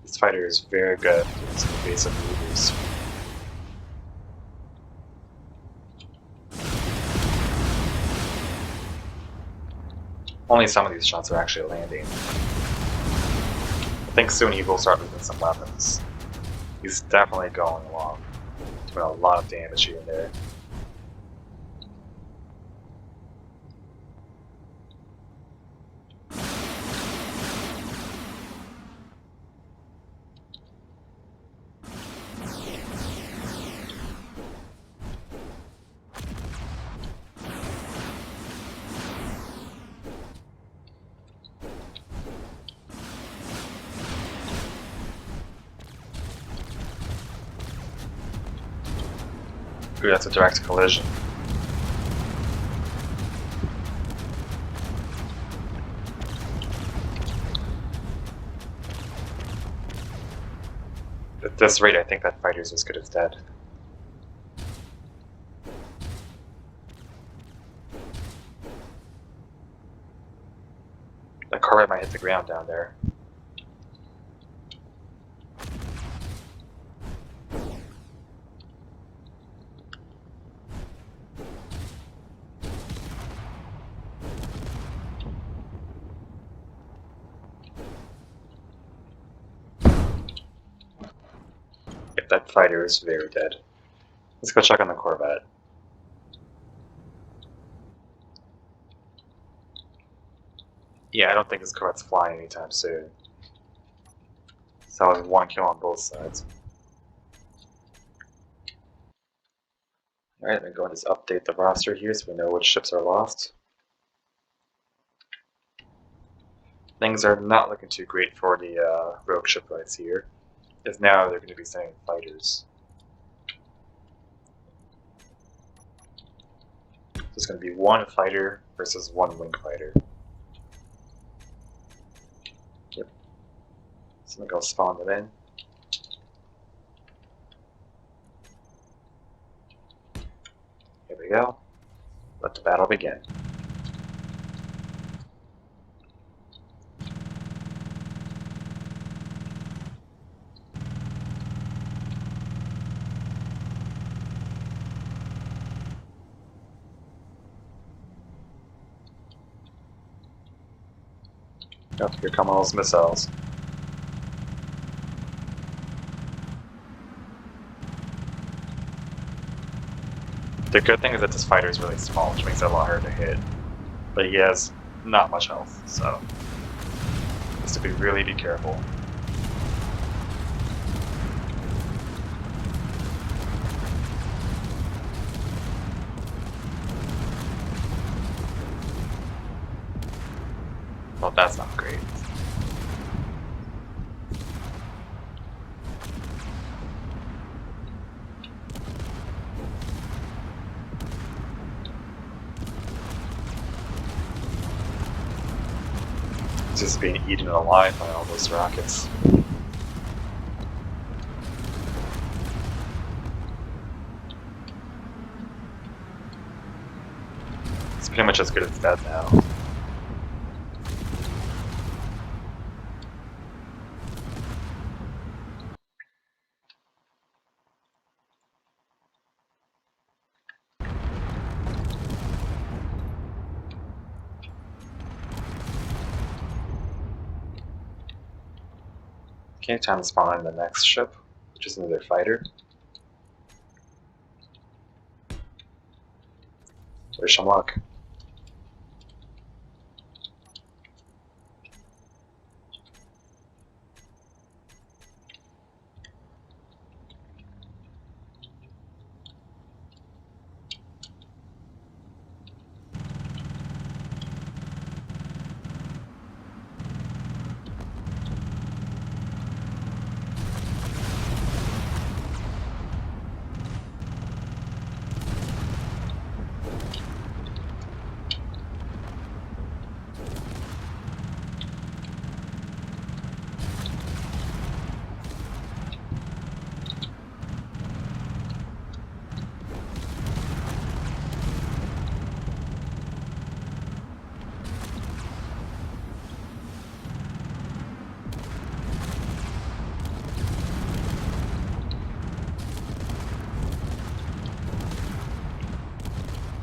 This fighter is very good at doing some evasive maneuvers. Only some of these shots are actually landing. I think soon he will start losing some weapons. He's definitely going along, doing a lot of damage here and there. Ooh, that's a direct collision. At this rate, I think that fighter's as good as dead. The corvette might hit the ground down there. That fighter is very dead. Let's go check on the corvette. Yeah, I don't think this corvette's flying anytime soon. So that was one kill on both sides. Alright, I'm going to just update the roster here so we know which ships are lost. Things are not looking too great for the Rogue Shipwrights here, as now they're going to be sending fighters. So it's going to be one fighter versus one wing fighter. Yep. So I'm going to go spawn them in. Here we go. Let the battle begin. Oh, here come all those missiles. The good thing is that this fighter is really small, which makes it a lot harder to hit. But he has not much health, so just to really be careful. Well, that's not great. It's just being eaten alive by all those rockets. It's pretty much as good as dead now. Okay, time to spawn in the next ship, which is another fighter. Wish them luck.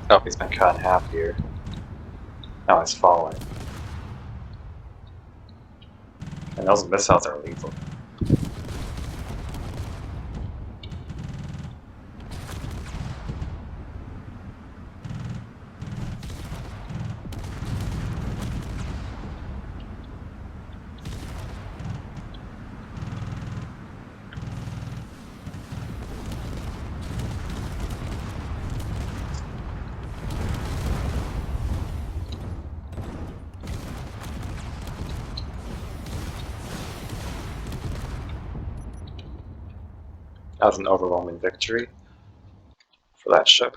Oh, he's been cut in half here. Now he's falling. And those missiles are lethal. That was an overwhelming victory for that ship.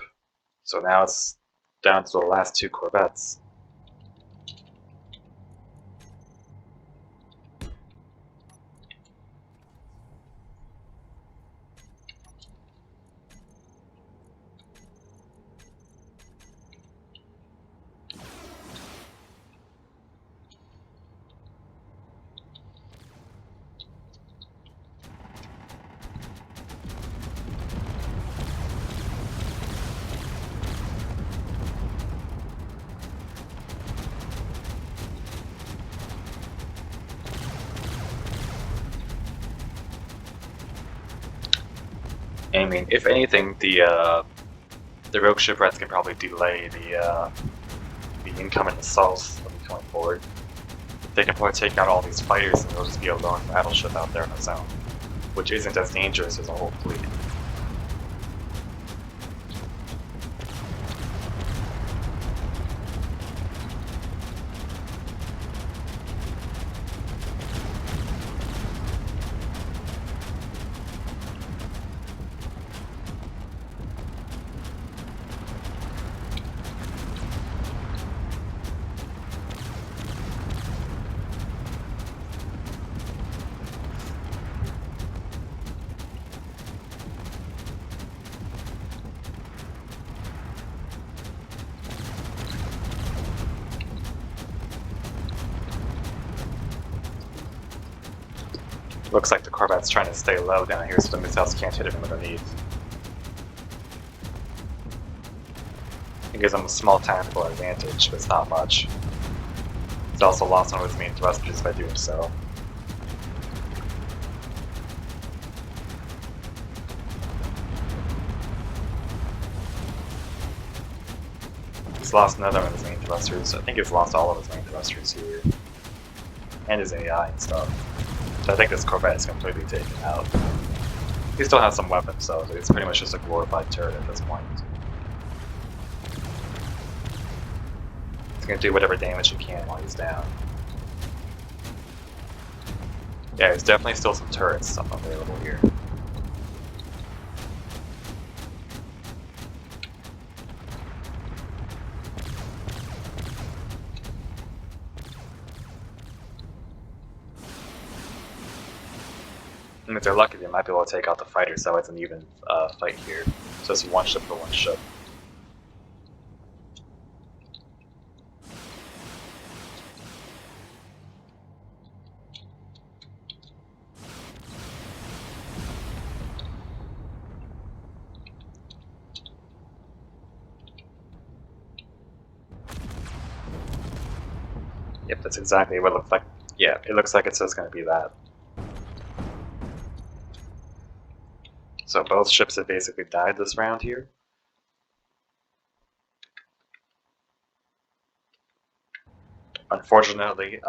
So now it's down to the last two corvettes. I mean, if anything, the Rogue Shipwrights can probably delay the incoming assaults that be coming forward. They can probably take out all these fighters and they'll just be a lone battleship out there on its own, which isn't as dangerous as a whole fleet. Looks like the Corvette's trying to stay low down here so the missiles can't hit it from underneath. It gives them a small tactical advantage, but it's not much. It's also lost one of its main thrusters by doing so. He's lost another one of his main thrusters. I think he's lost all of his main thrusters here. And his AI and stuff. So I think this Corvette is completely taken out. He still has some weapons, so it's pretty much just a glorified turret at this point. He's gonna do whatever damage he can while he's down. Yeah, there's definitely still some turrets available here. And if they're lucky, they might be able to take out the fighter, so it's an even fight here. So it's one ship for one ship. Yep, that's exactly what it looks like. Yeah, it looks like it's just going to be that. So both ships have basically died this round here. Unfortunately,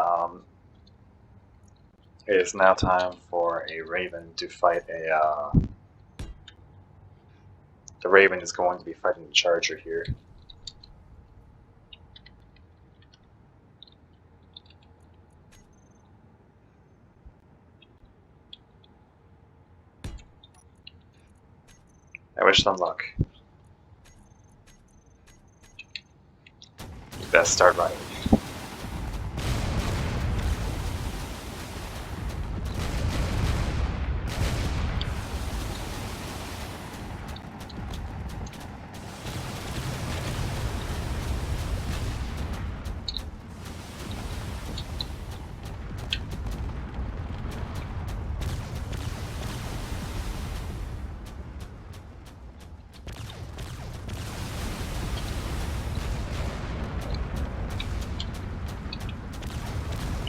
it is now time for a Raven to fight a... the Raven is going to be fighting the Charger here. I wish them luck. You best start running.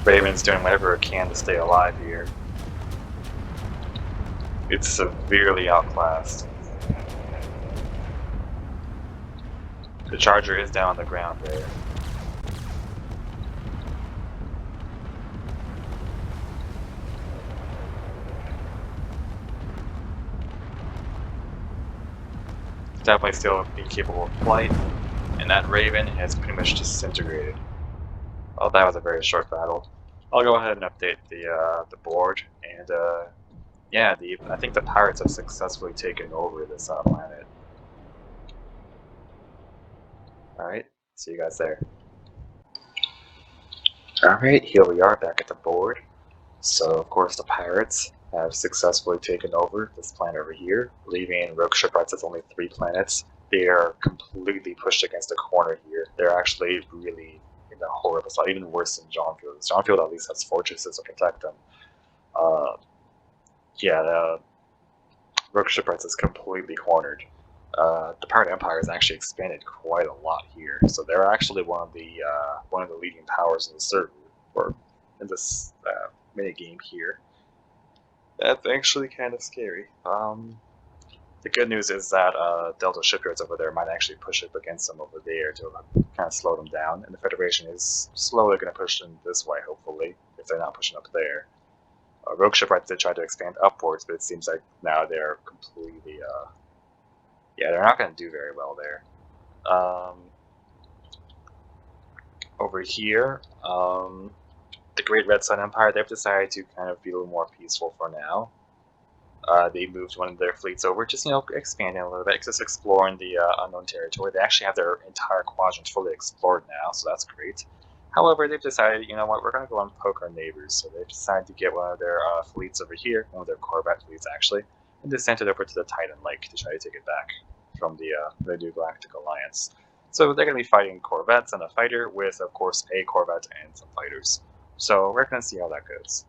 Raven's doing whatever it can to stay alive here. It's severely outclassed. The Charger is down on the ground there. Definitely still be capable of flight, and that Raven has pretty much disintegrated. Well, that was a very short battle. I'll go ahead and update the board, and yeah, I think the pirates have successfully taken over this planet. Alright, see you guys there. Alright, here we are back at the board. So, of course, the pirates have successfully taken over this planet over here, leaving Rogue Shipwrights as only 3 planets. They are completely pushed against a corner here. They're actually really in a horrible spot, even worse than Johnfield. Johnfield at least has fortresses to protect them. Yeah, the Rogue Shipwrights is completely cornered. The Pirate Empire has actually expanded quite a lot here, so they're actually one of the leading powers in the server, or in this mini game here. That's actually kind of scary. The good news is that Delta Shipyards over there might actually push up against them over there to kind of slow them down, and the Federation is slowly going to push them this way, hopefully, if they're not pushing up there. Rogue Shipwrights did try to expand upwards, but it seems like now they're completely... yeah, they're not going to do very well there. Over here, the Great Red Sun Empire, they've decided to kind of be a little more peaceful for now. They moved one of their fleets over, just, expanding a little bit, just exploring the unknown territory. They actually have their entire quadrant fully explored now, so that's great. However, they've decided, you know what, we're going to go and poke our neighbors. So they've decided to get one of their fleets over here, one of their Corvette fleets actually, and they sent it over to the Titan Lake to try to take it back from the New Galactic Alliance. So they're going to be fighting Corvettes and a fighter with, of course, a Corvette and some fighters. So we're going to see how that goes.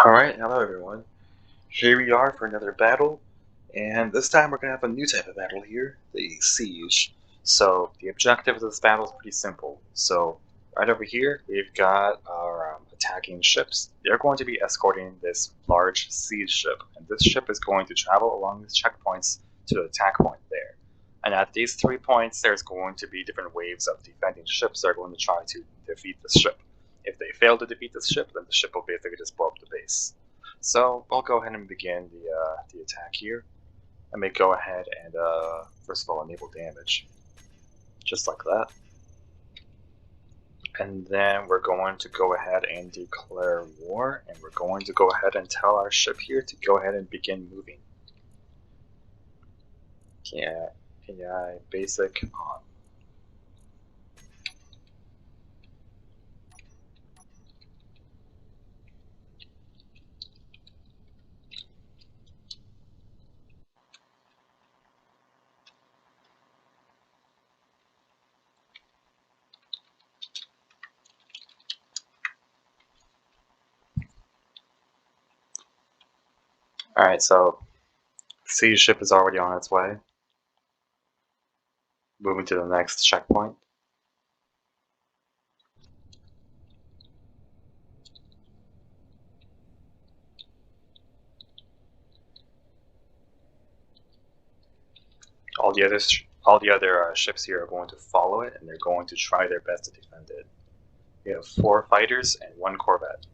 Alright, hello everyone. Here we are for another battle, and this time we're going to have a new type of battle here, the Siege. So the objective of this battle is pretty simple. So right over here, we've got our attacking ships. They're going to be escorting this large siege ship, and this ship is going to travel along these checkpoints to the attack point there. And at these 3 points, there's going to be different waves of defending ships that are going to try to defeat this ship. If they fail to defeat this ship, then the ship will basically just blow up the base. So I'll go ahead and begin the attack here. I may go ahead and first of all enable damage, just like that. And then we're going to go ahead and declare war, and we're going to go ahead and tell our ship here to go ahead and begin moving. Yeah, AI basic on. Alright, so siege ship is already on its way. Moving to the next checkpoint. All the other ships here are going to follow it, and they're going to try their best to defend it. We have 4 fighters and 1 corvette.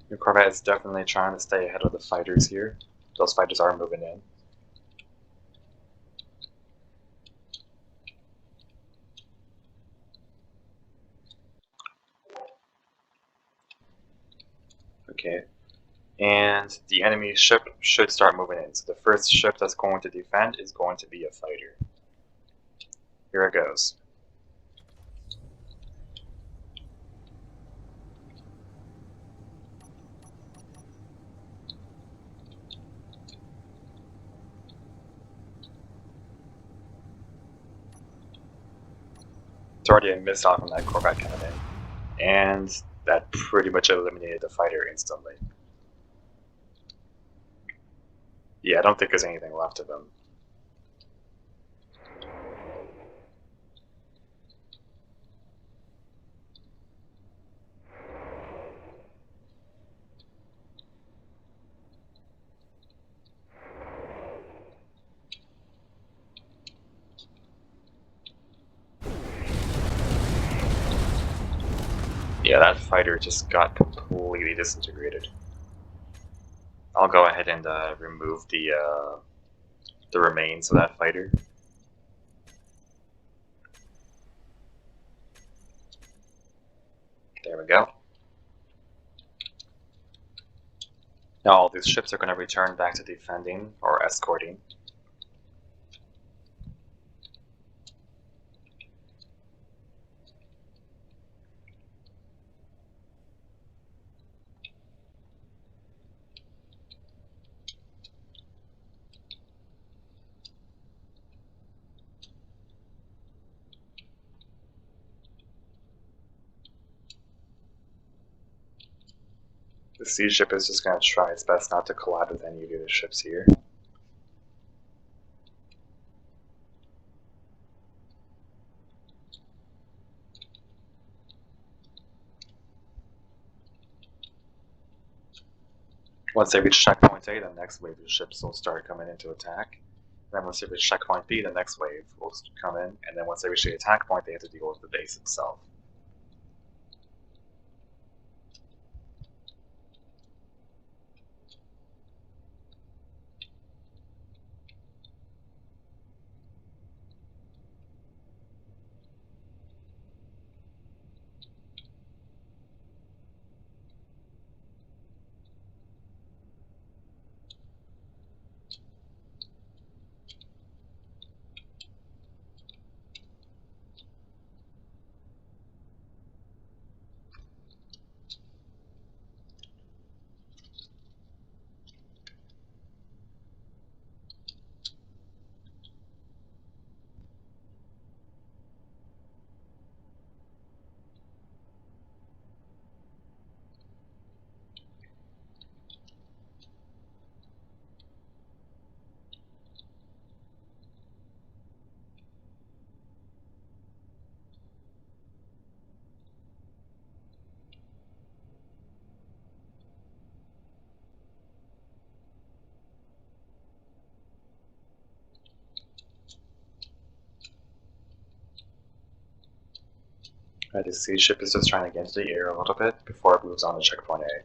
Your corvette is definitely trying to stay ahead of the fighters here. Those fighters are moving in. Okay. And the enemy ship should start moving in. So the first ship that's going to defend is going to be a fighter. Here it goes. It's already a missile from that corvette coming in. And that pretty much eliminated the fighter instantly. Yeah, I don't think there's anything left of him. Yeah, that fighter just got completely disintegrated. I'll go ahead and remove the remains of that fighter. There we go. Now all these ships are going to return back to defending or escorting. The siege ship is just going to try its best not to collide with any of the other ships here. Once they reach checkpoint A, the next wave of ships will start coming into attack. Then once they reach checkpoint B, the next wave will come in, and then once they reach the attack point, they have to deal with the base itself. The siege ship is just trying to get into the air a little bit before it moves on to checkpoint A.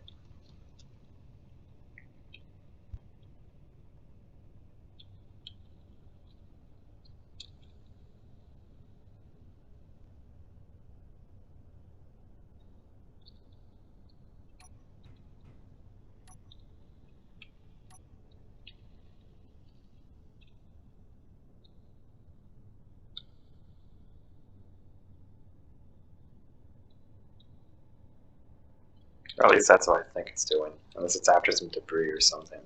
Or at least that's what I think it's doing, unless it's after some debris or something.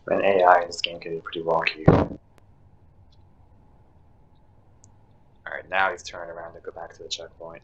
And AI in this game can be pretty wonky. Alright, now he's turning around to go back to the checkpoint.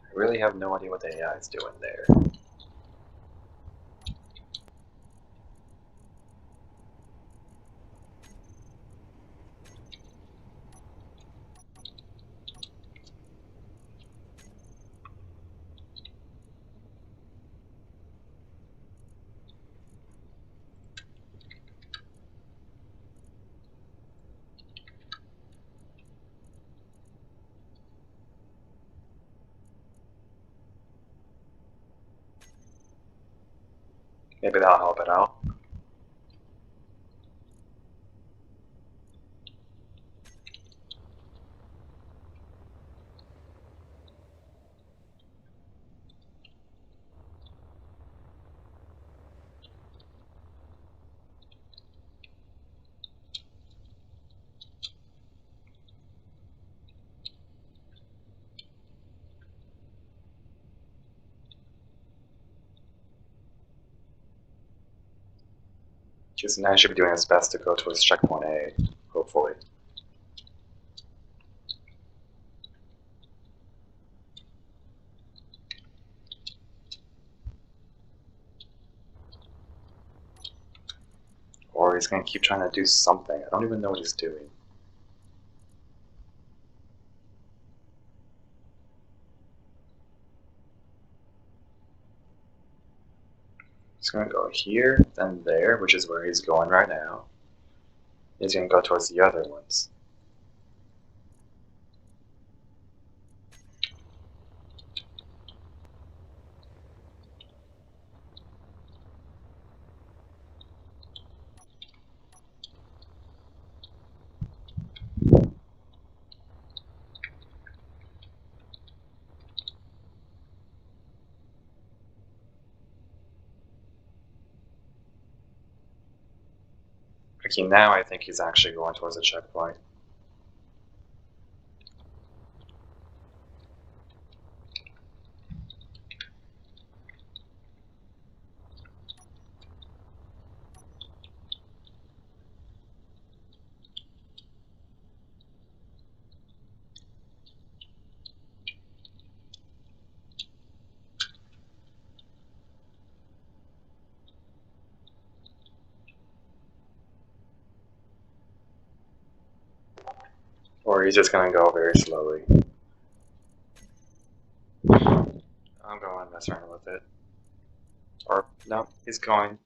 I really have no idea what the AI is doing there. Maybe that'll help it out. Because now I should be doing its best to go towards checkpoint A, hopefully. Or he's going to keep trying to do something. I don't even know what he's doing. He's going to go here, then there, which is where he's going right now. He's going to go towards the other ones. Okay, now I think he's actually going towards a checkpoint. Or he's just going to go very slowly. mess around with it. Or, no, he's going.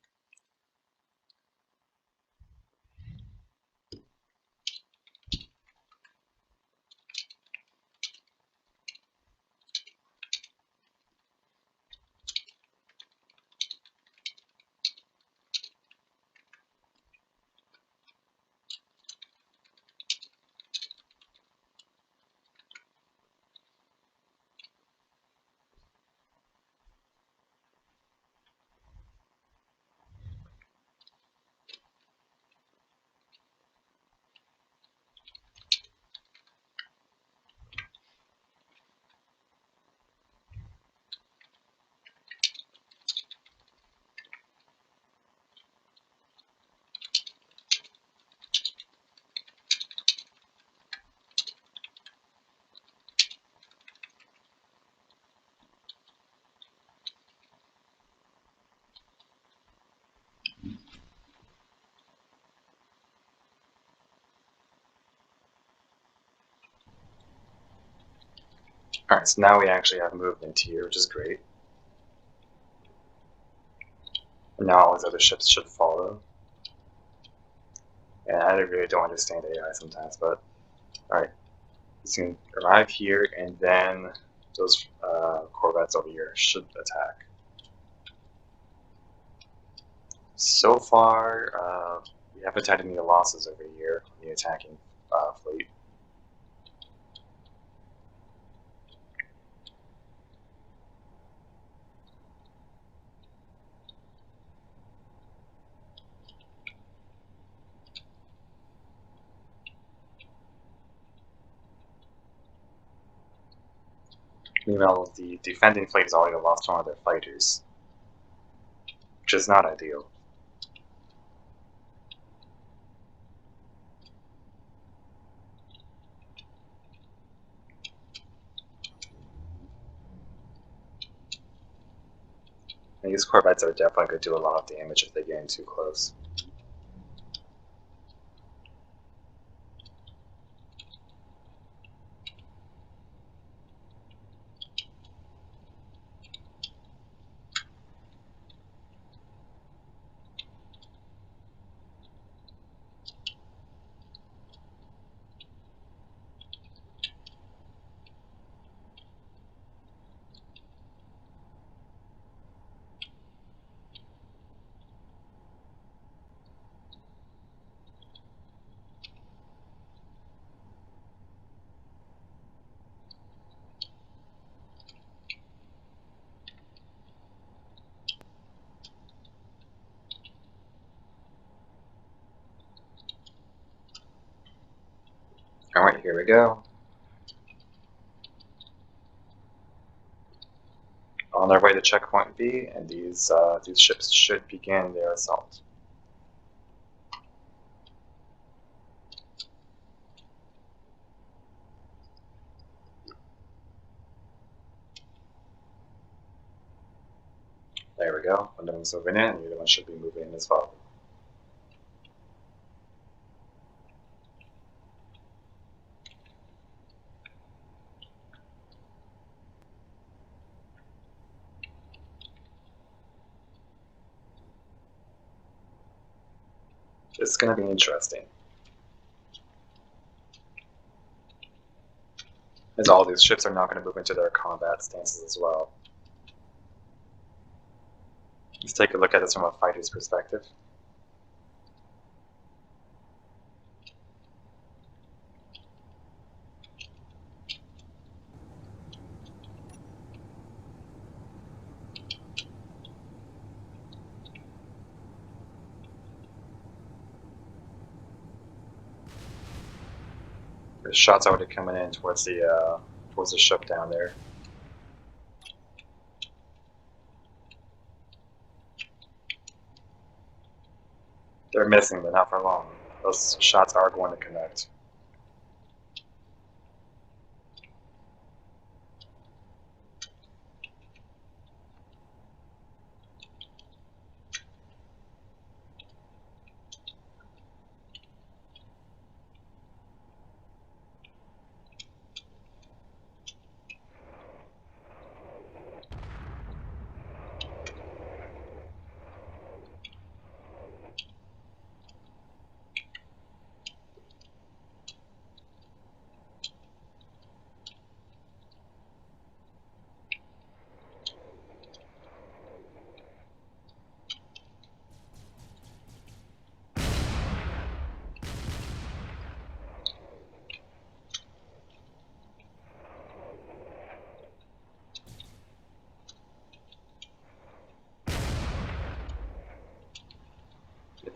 Alright, so now we actually have movement here, which is great. And now all these other ships should follow. And I really don't understand AI sometimes, but alright. He's going to arrive here, and then those corvettes over here should attack. So far, we haven't had any losses over here on the attacking fleet. Meanwhile, the defending fleet has already lost one of their fighters, which is not ideal. And these corvettes are definitely going to do a lot of damage if they get in too close. Alright, here we go. On their way to checkpoint B, and these ships should begin their assault. There we go. One of them's moving in, and the other one should be moving in as well. It's going to be interesting, as all these ships are now going to move into their combat stances as well. Let's take a look at this from a fighter's perspective. The shots already coming in towards the ship down there. They're missing, but not for long. Those shots are going to connect.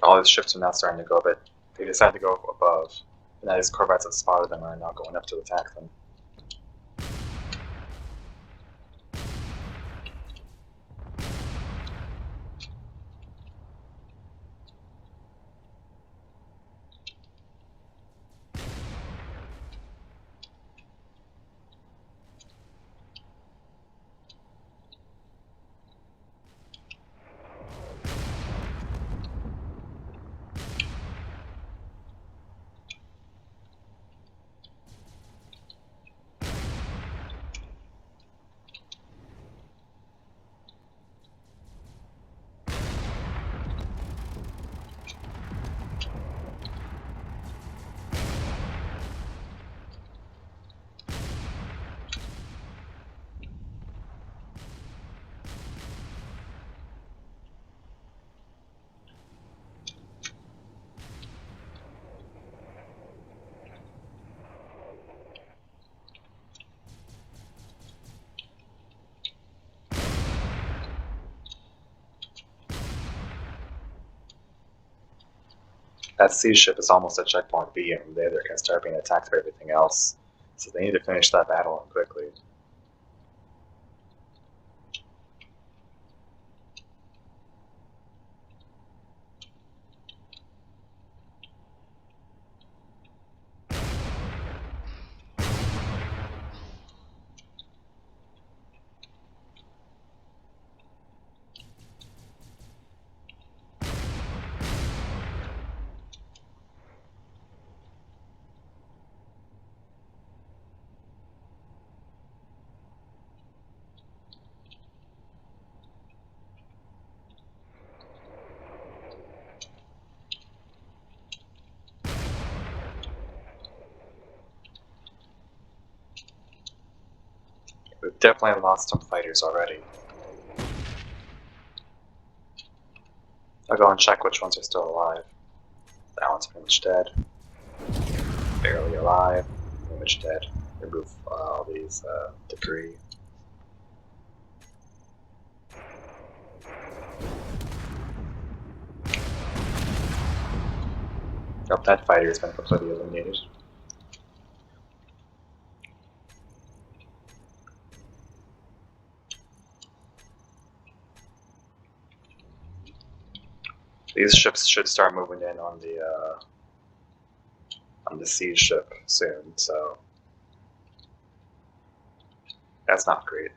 All his ships are now starting to go a bit. They decide to go above. And now his corvettes have spotted them and are now going up to attack them. That siege ship is almost at checkpoint B, and from there they're going to start being attacked by everything else. So they need to finish that battle quickly. We've definitely lost some fighters already. I'll go and check which ones are still alive. That one's pretty much dead. Barely alive. Pretty much dead. Remove all these debris. Oh, that fighter has been completely eliminated. These ships should start moving in on the siege ship soon, so that's not great.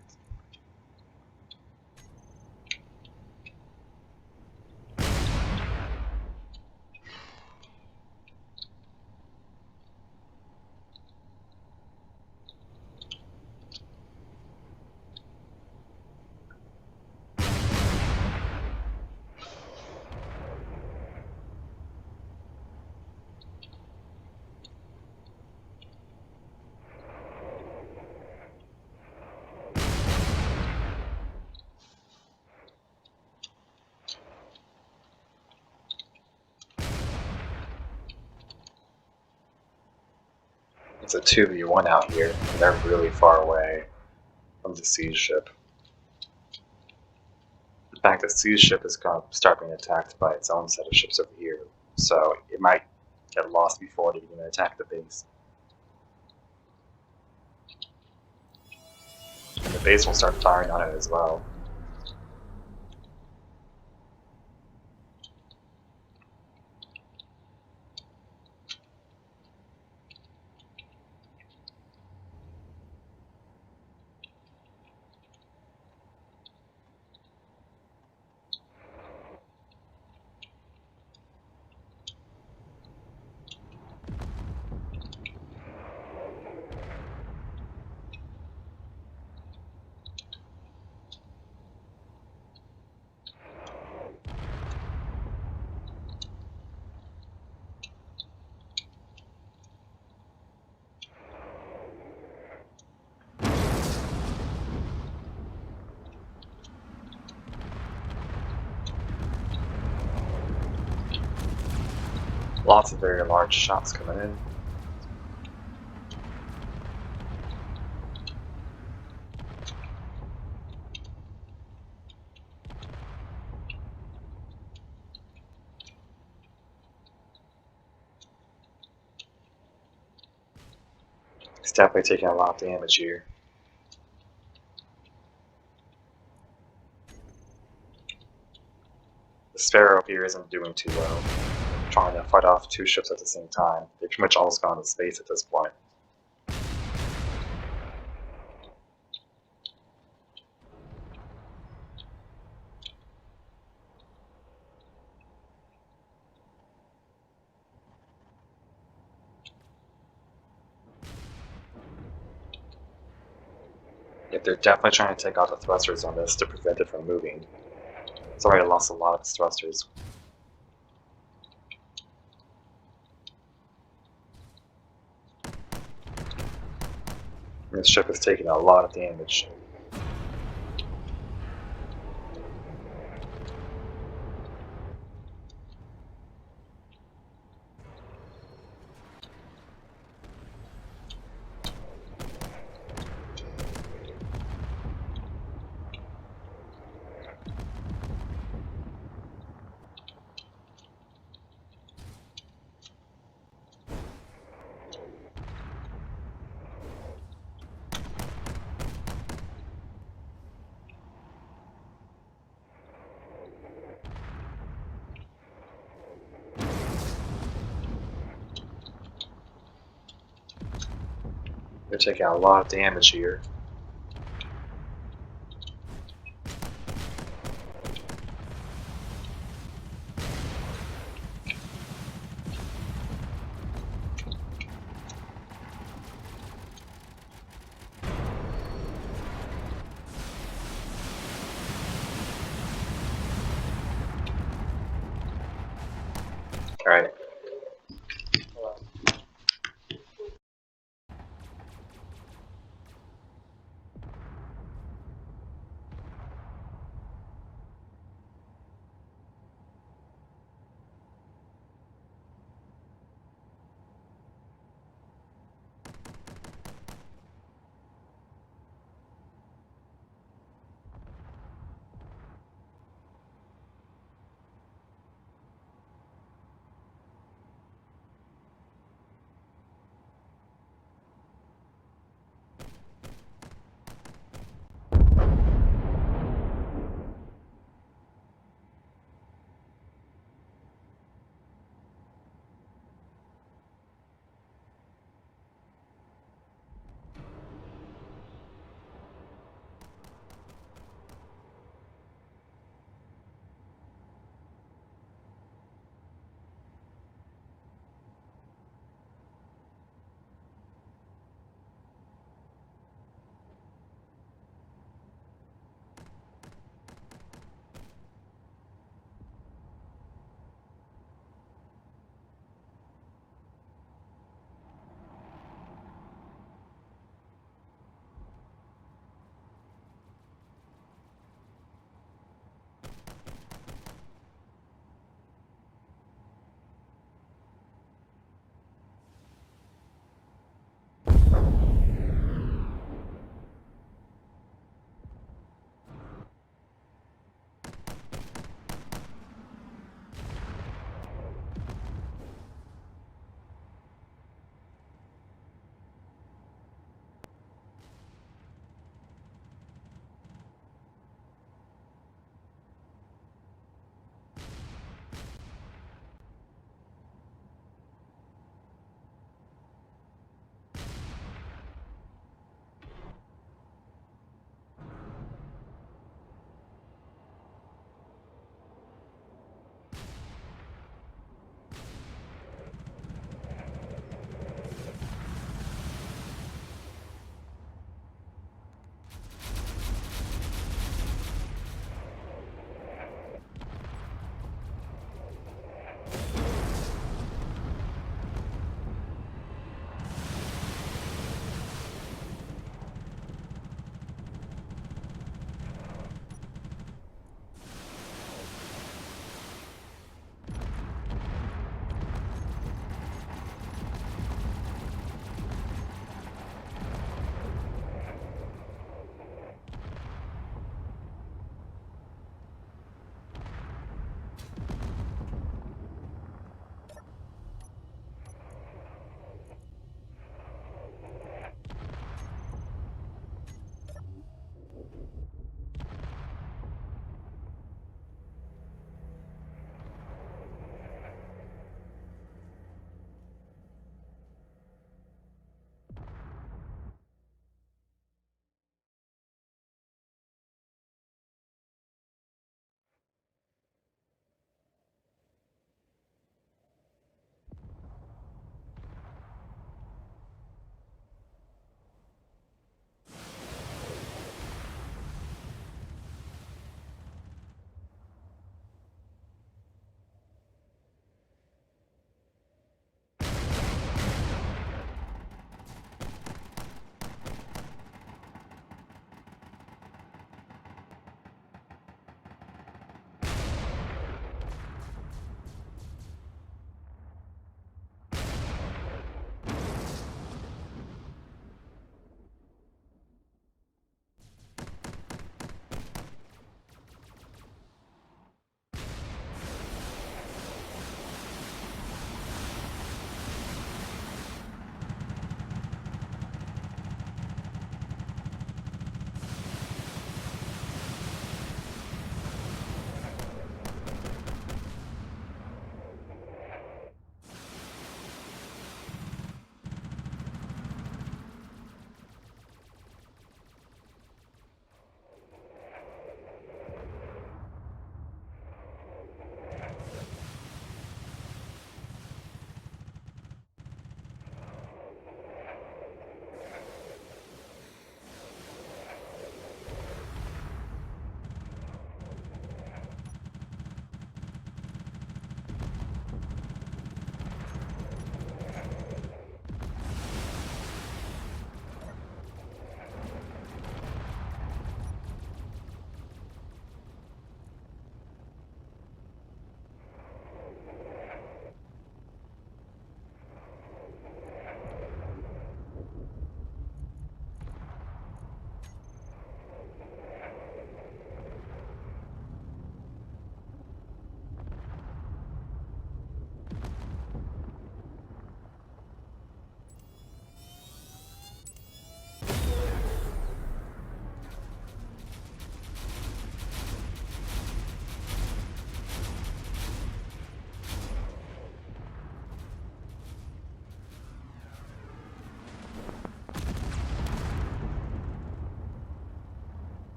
It's a 2v1 out here, and they're really far away from the siege ship. In fact, the siege ship is going to start being attacked by its own set of ships over here, so it might get lost before they even attack the base. And the base will start firing on it as well. Lots of very large shots coming in. definitely taking a lot of damage here. The Sparrow here isn't doing too well, trying to fight off two ships at the same time. They've pretty much almost gone to space at this point. Yet they're definitely trying to take out the thrusters on this to prevent it from moving. It's already lost a lot of its thrusters. And this ship is taking a lot of damage. They're taking a lot of damage here. Alright.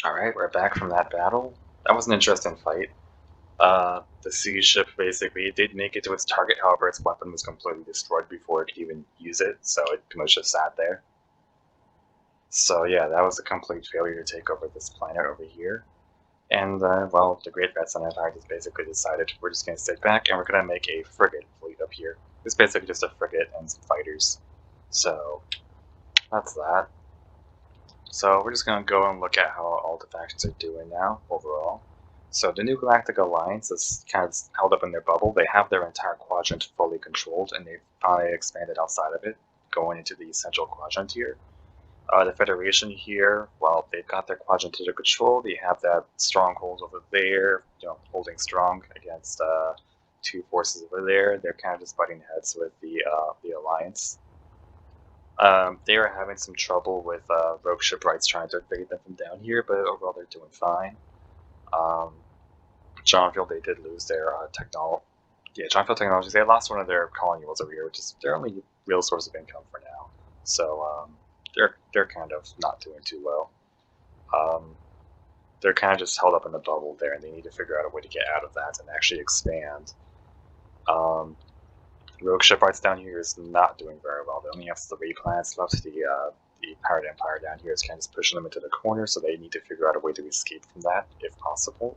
Alright, we're back from that battle. That was an interesting fight. The sea ship basically did make it to its target, however its weapon was completely destroyed before it could even use it, so it pretty much just sat there. So yeah, that was a complete failure to take over this planet over here. And, well, the Great Red Sun Empire just basically decided we're just going to sit back and we're going to make a frigate fleet up here. It's basically just a frigate and some fighters. So, that's that. So we're just going to go and look at how all the factions are doing now, overall. So the New Galactic Alliance is kind of held up in their bubble. They have their entire quadrant fully controlled, and they've finally expanded outside of it, going into the central quadrant here. The Federation here, well, they've got their quadrant under control. They have that stronghold over there, holding strong against two forces over there. They're kind of just butting heads with the Alliance. They are having some trouble with Rogue Shipwrights trying to invade them from down here, but overall they're doing fine. Johnfield, they did lose their technology. Yeah, Johnfield Technologies, they lost one of their colonials over here, which is their only real source of income for now. So they're kind of not doing too well. They're kind of just held up in the bubble there, and they need to figure out a way to get out of that and actually expand. Rogue Shipwrights down here is not doing very well. They only have 3 planets left. The Pirate Empire down here is kind of just pushing them into the corner, so they need to figure out a way to escape from that, if possible.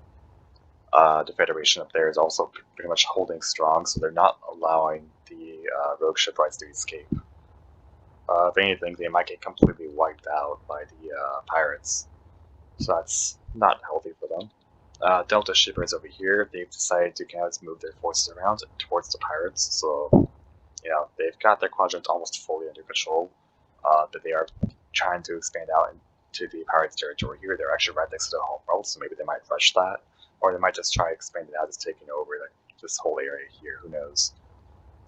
The Federation up there is also pretty much holding strong, so they're not allowing the Rogue Shipwrights to escape. If anything, they might get completely wiped out by the pirates, so that's not healthy for them. Delta Shipyards over here, they've decided to kind of move their forces around towards the pirates, so they've got their quadrant almost fully under control, but they are trying to expand out into the pirates' territory here. They're actually right next to the home world, so maybe they might rush that, or they might just try expanding out as taking over this whole area here, who knows.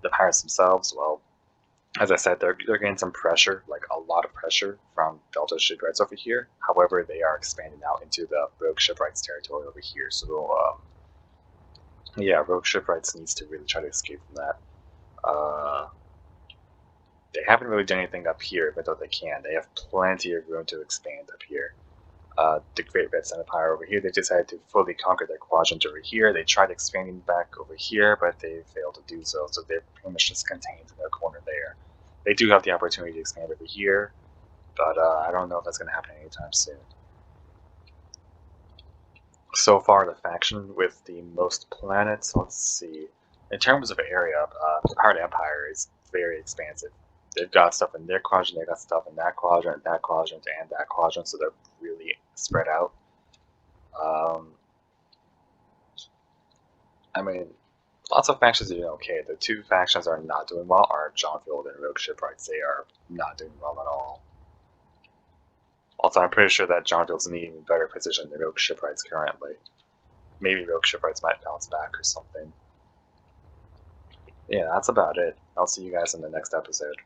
The pirates themselves, well, as I said, they're getting some pressure, like a lot of pressure from Delta Shipyards over here. However, they are expanding out into the Rogue Shipwrights territory over here. So, yeah, Rogue Shipwrights needs to really try to escape from that. They haven't really done anything up here, but though they can, they have plenty of room to expand up here. The Great Red Sun Empire over here, they decided to fully conquer their quadrant over here. They tried expanding back over here, but they failed to do so, so they're pretty much just contained in their corner there. They do have the opportunity to expand over here, but I don't know if that's going to happen anytime soon. So far, the faction with the most planets, let's see. In terms of area, the Pirate Empire is very expansive. They've got stuff in their quadrant, they've got stuff in that quadrant, and that quadrant, so they're really spread out. I mean, lots of factions are doing okay. The 2 factions are not doing well are Johnfield and Rogue Shipwrights. They are not doing well at all. Also, I'm pretty sure that Johnfield's in an even better position than Rogue Shipwrights currently. Maybe Rogue Shipwrights might bounce back or something. Yeah, that's about it. I'll see you guys in the next episode.